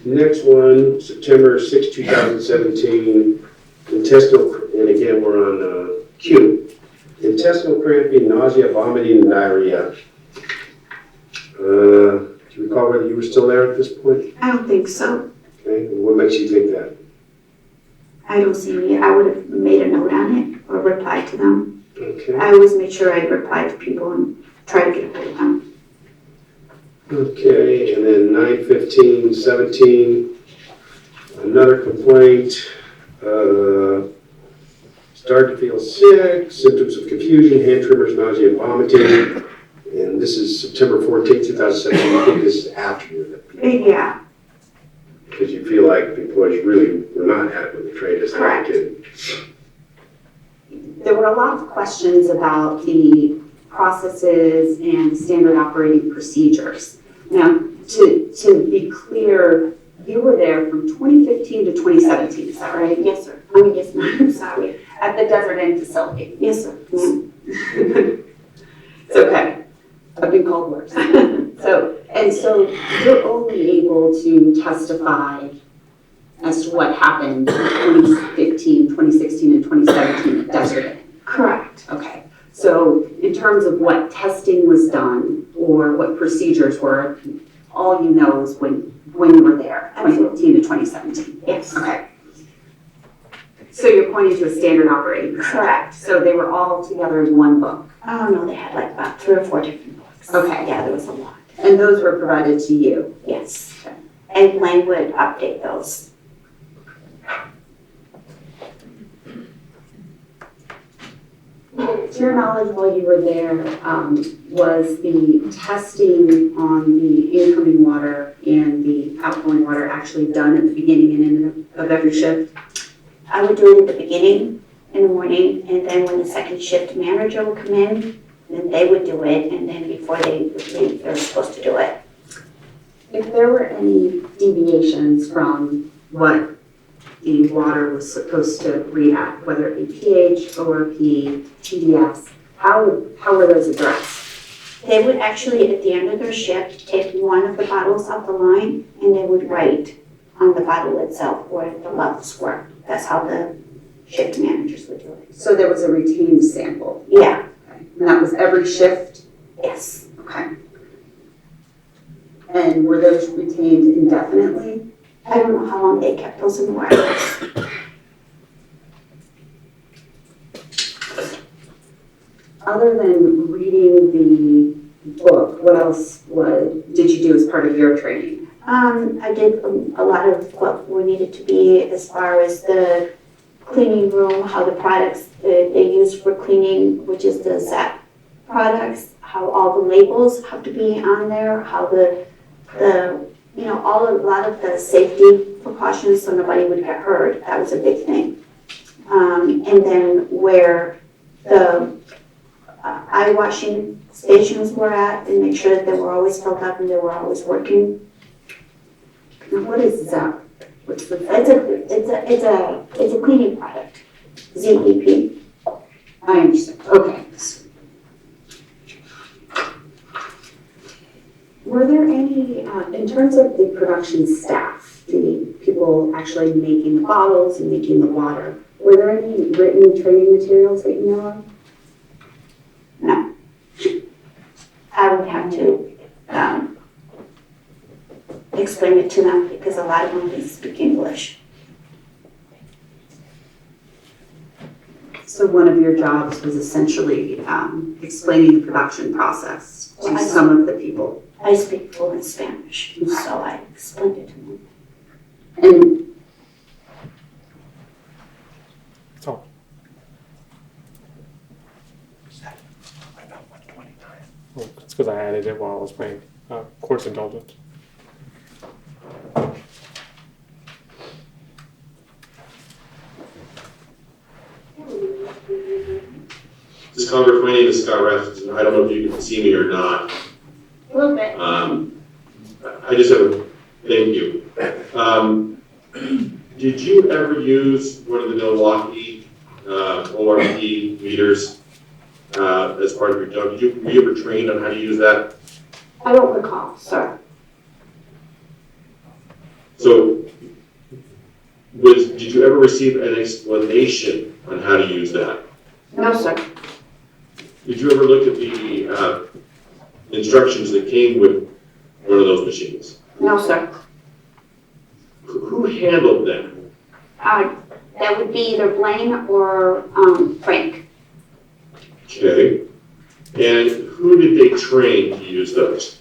Next one, September 6, 2017, intestinal, and again, we're on Q. Intestinal cramping, nausea, vomiting, and diarrhea. Do you recall whether you were still there at this point? I don't think so. Okay, and what makes you think that? I don't see any. I would have made a note on it or replied to them. Okay. I always make sure I reply to people and try to get a hold of them. Okay, and then 9/15/17, another complaint. Started to feel sick, symptoms of confusion, hand tremors, nausea, and vomiting. And this is September 14, 2017. I think this is after you. Yeah. Because you feel like the employees really were not adequately trained as they did. There were a lot of questions about the processes and standard operating procedures. Now, to be clear, you were there from 2015 to 2017, is that right? Yes, sir. I mean, yes, ma'am, I'm sorry. At the Desert Inn facility? Yes, sir. It's okay. I've been called worse. So you're only able to testify as to what happened in 2015, 2016, and 2017 at Desert Inn? Correct. Okay. So in terms of what testing was done or what procedures were, all you know is when you were there, 2015 to 2017? Yes. Okay. So you're pointing to a standard operating procedure? Correct. So they were all together in one book? Oh, no, they had like about 3 or 4 different books. Okay. Yeah, there was a lot. And those were provided to you? Yes. Okay. And Glenn would update those. To your knowledge, while you were there, was the testing on the incoming water and the outgoing water actually done at the beginning and end of every shift? I would do it at the beginning in the morning, and then when the second shift manager would come in, then they would do it, and then before they would leave, they were supposed to do it. If there were any deviations from what the water was supposed to read out, whether it be pH, ORP, TDS, how were those addressed? They would actually, at the end of their shift, take one of the bottles off the line, and they would write on the bottle itself where the levels were. That's how the shift managers would do it. So there was a retained sample? Yeah. Okay. And that was every shift? Yes. Okay. And were those retained indefinitely? I don't know how long they kept those in the warehouse. Other than reading the book, what else did you do as part of your training? I did a lot of what we needed to be as far as the cleaning room, how the products they use for cleaning, which is the ZAP products, how all the labels have to be on there, how a lot of the safety precautions so nobody would get hurt. That was a big thing. And then where the eye washing stations were at, and make sure that they were always filled up and they were always working. Now, what is ZAP? It's a cleaning product. ZEP. I understand. Okay. Were there any, in terms of the production staff, the people actually making the bottles and making the water, were there any written training materials that you know of? No. I would have to explain it to them because a lot of them didn't speak English. So one of your jobs was essentially explaining the production process to some of the people. I speak fluent Spanish, so I explained it to them. And Oh. Well, it's because I added it while I was playing Court's Indulgence. Ms. Congress, my name is Scott Rasmussen. I don't know if you can see me or not. a little bit. I just have a thank you. Did you ever use one of the Milwaukee ORP meters as part of your job? Were you ever trained on how to use that? I don't recall, sir. So, did you ever receive an explanation on how to use that? No, sir. Did you ever look at the instructions that came with one of those machines? No, sir. Who handled them? That would be either Blaine or Frank. Okay. And who did they train to use those?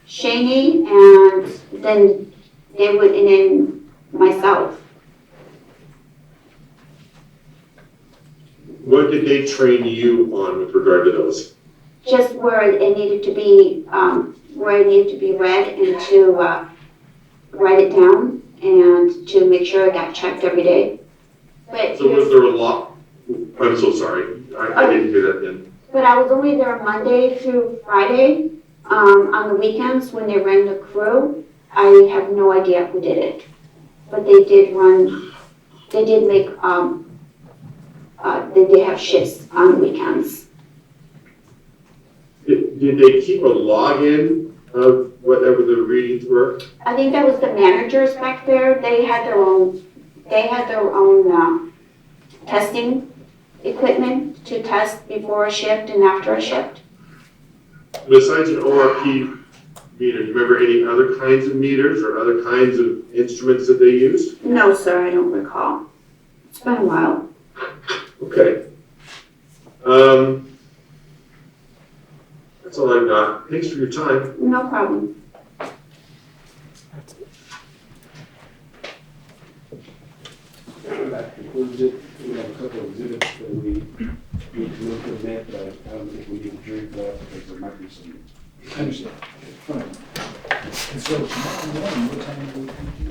Shaney, and then and then myself. What did they train you on with regard to those? Just where it needed to be, read and to write it down and to make sure it got checked every day. But So was there a lot? I'm so sorry. I didn't hear that then. But I was only there Monday through Friday. On the weekends when they ran the crew, I have no idea who did it. But they did make, they did have shifts on the weekends. Did they keep a login of whatever the readings were? I think that was the managers back there. They had their own testing equipment to test before a shift and after a shift. Besides an ORP meter, do you remember any other kinds of meters or other kinds of instruments that they used? No, sir, I don't recall. It's been a while. Okay. That's all I've got. Thanks for your time. No problem. That concludes it. We have a couple of exhibits that we need to look at, but I don't think we need to drink that because there might be some. I understand. Fine. And so tomorrow morning, what time do we come to?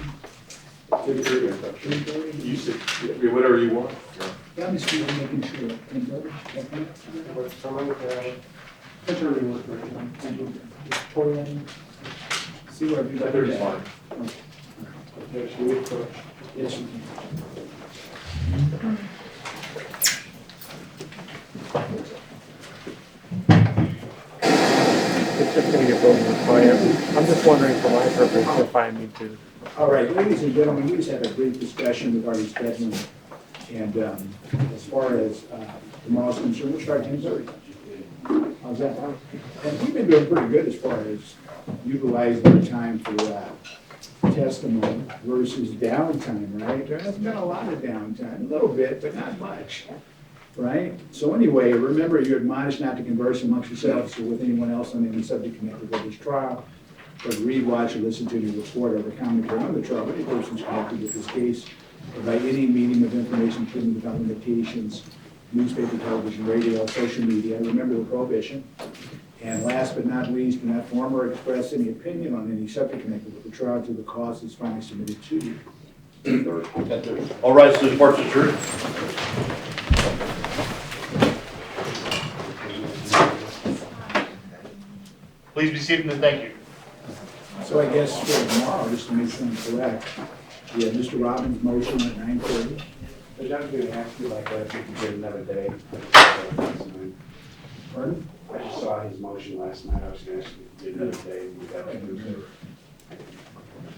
3:30. You said, whatever you want. Yeah, I'm just making sure. What's someone, That's already worked right now. Thank you. Torian, see where you got. 30 is fine. Okay, should we approach? Yes, you can. It's just gonna get voted required. I'm just wondering for my purpose if I need to. All right, ladies and gentlemen, we just had a brief discussion regarding scheduling. And as far as tomorrow's concerned, we'll start at 10:30. How's that? And we've been doing pretty good as far as utilizing our time for testimony versus downtime, right? There hasn't been a lot of downtime, a little bit, but not much, right? So anyway, remember, you're admonished not to converse amongst yourselves or with anyone else on any subject connected with this trial, or to read, watch, or listen to any report or the commentary on the trial, any persons connected with this case, or by any medium of information, including without limitations, newspaper, television, radio, social media. Remember the prohibition. And last but not least, do not form or express any opinion on any subject connected with the trial to the cause that's finally submitted to you. All right, so the court's adjourned. Please be seated and thank you. So I guess for tomorrow, just to make sure I'm correct, we have Mr. Robbins' motion at 9:30. But I'm going to ask you like that, if you can get another day. Pardon? I just saw his motion last night, I was going to ask you to get another day. We got to do it.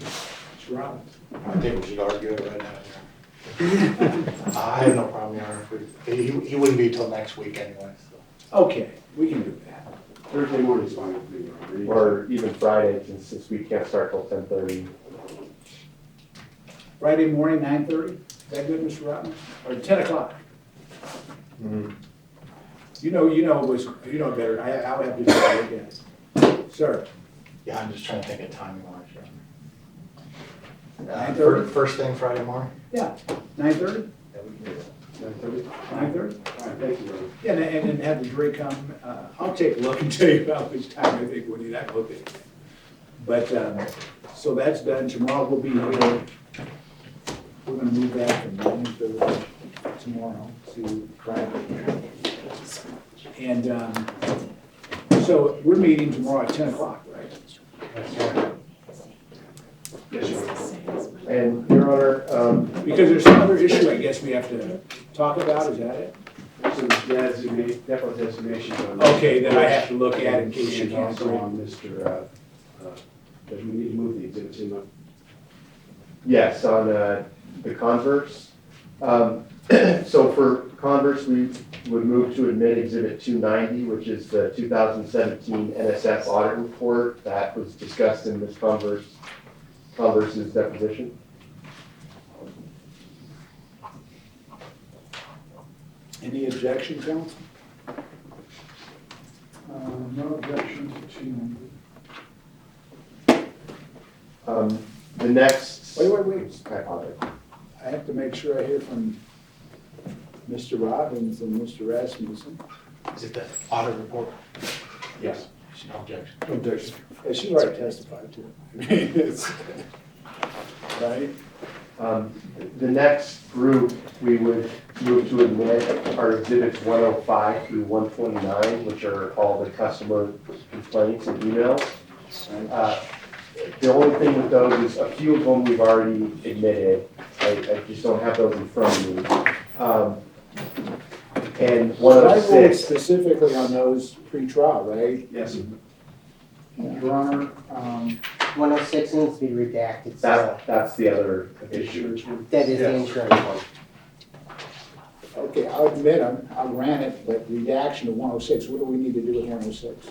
Mr. Robbins. I think we should argue it right now here. I have no problem, Your Honor. He wouldn't be till next week anyway, so. Okay, we can do that. Thursday morning's fine with me. Your Honor. Or even Friday, since this week can't start till 10:30. Friday morning, 9:30? Is that good, Mr. Robbins? Or 10 o'clock? Mm-hmm. You know better. I'll have to take a look at it. Sir? Yeah, I'm just trying to think of timing wise, Your Honor. 9:30? First thing Friday morning? Yeah, 9:30? Yeah, we can do that. 9:30? All right, thank you, Your Honor. Yeah, and then have the jury come, I'll take a look and tell you about which time I think we need that look at. But, so that's done. Tomorrow we'll be here. We're gonna move that from 9:30 tomorrow to Friday. And, so we're meeting tomorrow at 10 o'clock, right? That's right. Yes, Your Honor. And Your Honor, because there's some other issue I guess we have to talk about, is that it? Some definite designations on. Okay, that I have to look at in case you And can't also agree. on Mr., because we need to move the exhibits in Yes, on the Converse. So for Converse, we would move to admit Exhibit 290, which is the 2017 NSF audit report that was discussed in Ms. Converse's deposition. Any objection, counsel? No objection to The next. Wait. I apologize. I have to make sure I hear from Mr. Robbins and Mr. Rasmussen. Is it the audit report? Yes. No objection. No objection. Yeah, she already testified to it. I mean, it's, right? The next group we would move to admit are exhibits 105 through 129, which are all the customer complaints and emails. The only thing with those is a few of them we've already admitted. I just don't have those in front of me. And I ruled 106. specifically on those pre-trial, right? Yes. Your Honor, 106 needs to be redacted. That's the other issue. That is the insurance one. Okay, I'll admit them, I ran it, but redaction of 106, what do we need to do with 106?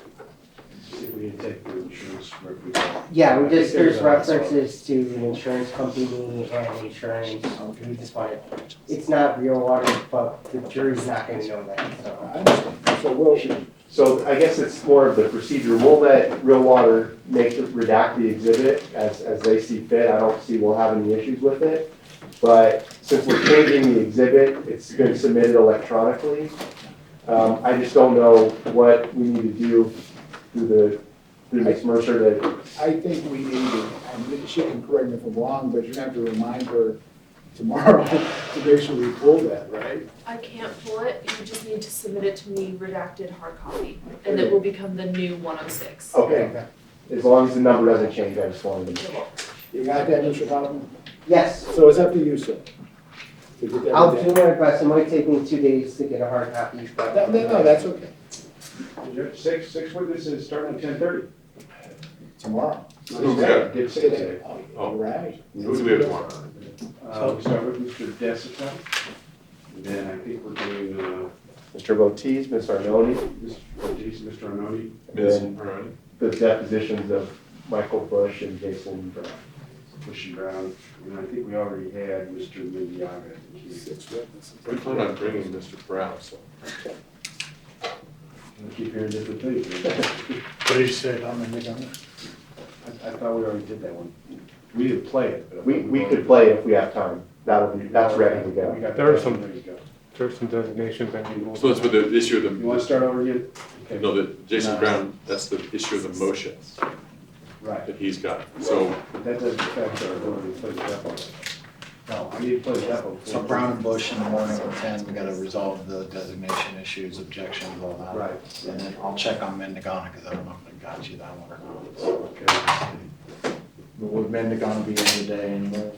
If we can take the insurance representative. Yeah, there's references to an insurance company and insurance. We just want it, it's not real water, but the jury's not gonna know that, so. I understand, so we'll, So I guess it's more of the procedure. We'll let Real Water redact the exhibit as they see fit. I don't see we'll have any issues with it. But since we're changing the exhibit, it's been submitted electronically. I just don't know what we need to do through Ms. Mercer that. I think we need to, I mean, she can correct me if I'm wrong, but you're gonna have to remind her tomorrow to make sure we pull that, right? I can't pull it, you just need to submit it to me redacted hard copy, and it will become the new 106. Okay. As long as the number doesn't change, I just wanted to know. You got that, Mr. Kaufman? Yes, So it's up to you, sir. To get that I'll redacted. do my best. It might take me 2 days to get a hard copy. But No, that's okay. Six witnesses starting at 10:30. Tomorrow. Who we got? Did say that. All right. Who do we have tomorrow? We start with Mr. Desica. And then I think we're doing, Mr. Botiz, Ms. Arnone, Mr. Arnone. Ms. Then- Arnone? the depositions of Michael Bush and Jason Brown. Bush and Brown, and I think we already had Mr. Mendiaga. 6 witnesses. We plan on bringing Mr. Brown, so. I keep hearing different things. what did you say about Mendigamma? I thought we already did that one. We didn't play it, but. I thought We could play it if we have time. That's ready to We go. got There are that. some- There you go. There's some designations that need. So that's with the issue of You want to start over again? Okay. no, that Jason No. Brown, that's the issue of the motion Right. that he's got. So But that doesn't affect our ability to play the depot. No, I need to play the depot. So Brown and Bush in the morning at 10, we gotta resolve the designation issues, objections, all that. Right. And then I'll check on Mendigana, because I don't know if I got you that one or not. Okay. Would Mendigana be in today anymore?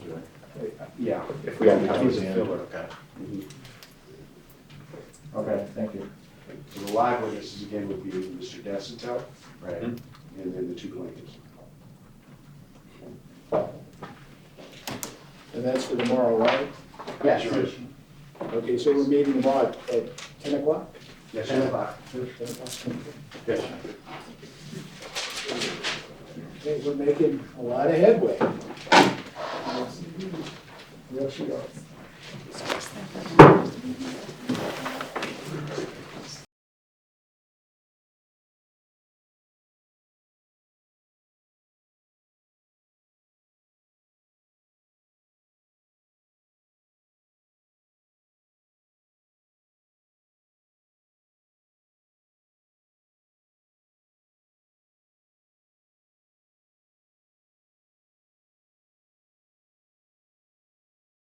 Yeah. If we have time. He's a filler. Okay. Okay, thank you. So the live witnesses again would be Mr. Desica, Right. and then the 2 plaintiffs. And that's for tomorrow, right? Yes. Sure. Okay, so we're meeting tomorrow at 10 o'clock? Yes, 10 sir. o'clock. 10 o'clock. Yes. Okay, we're making a lot of headway. There she goes.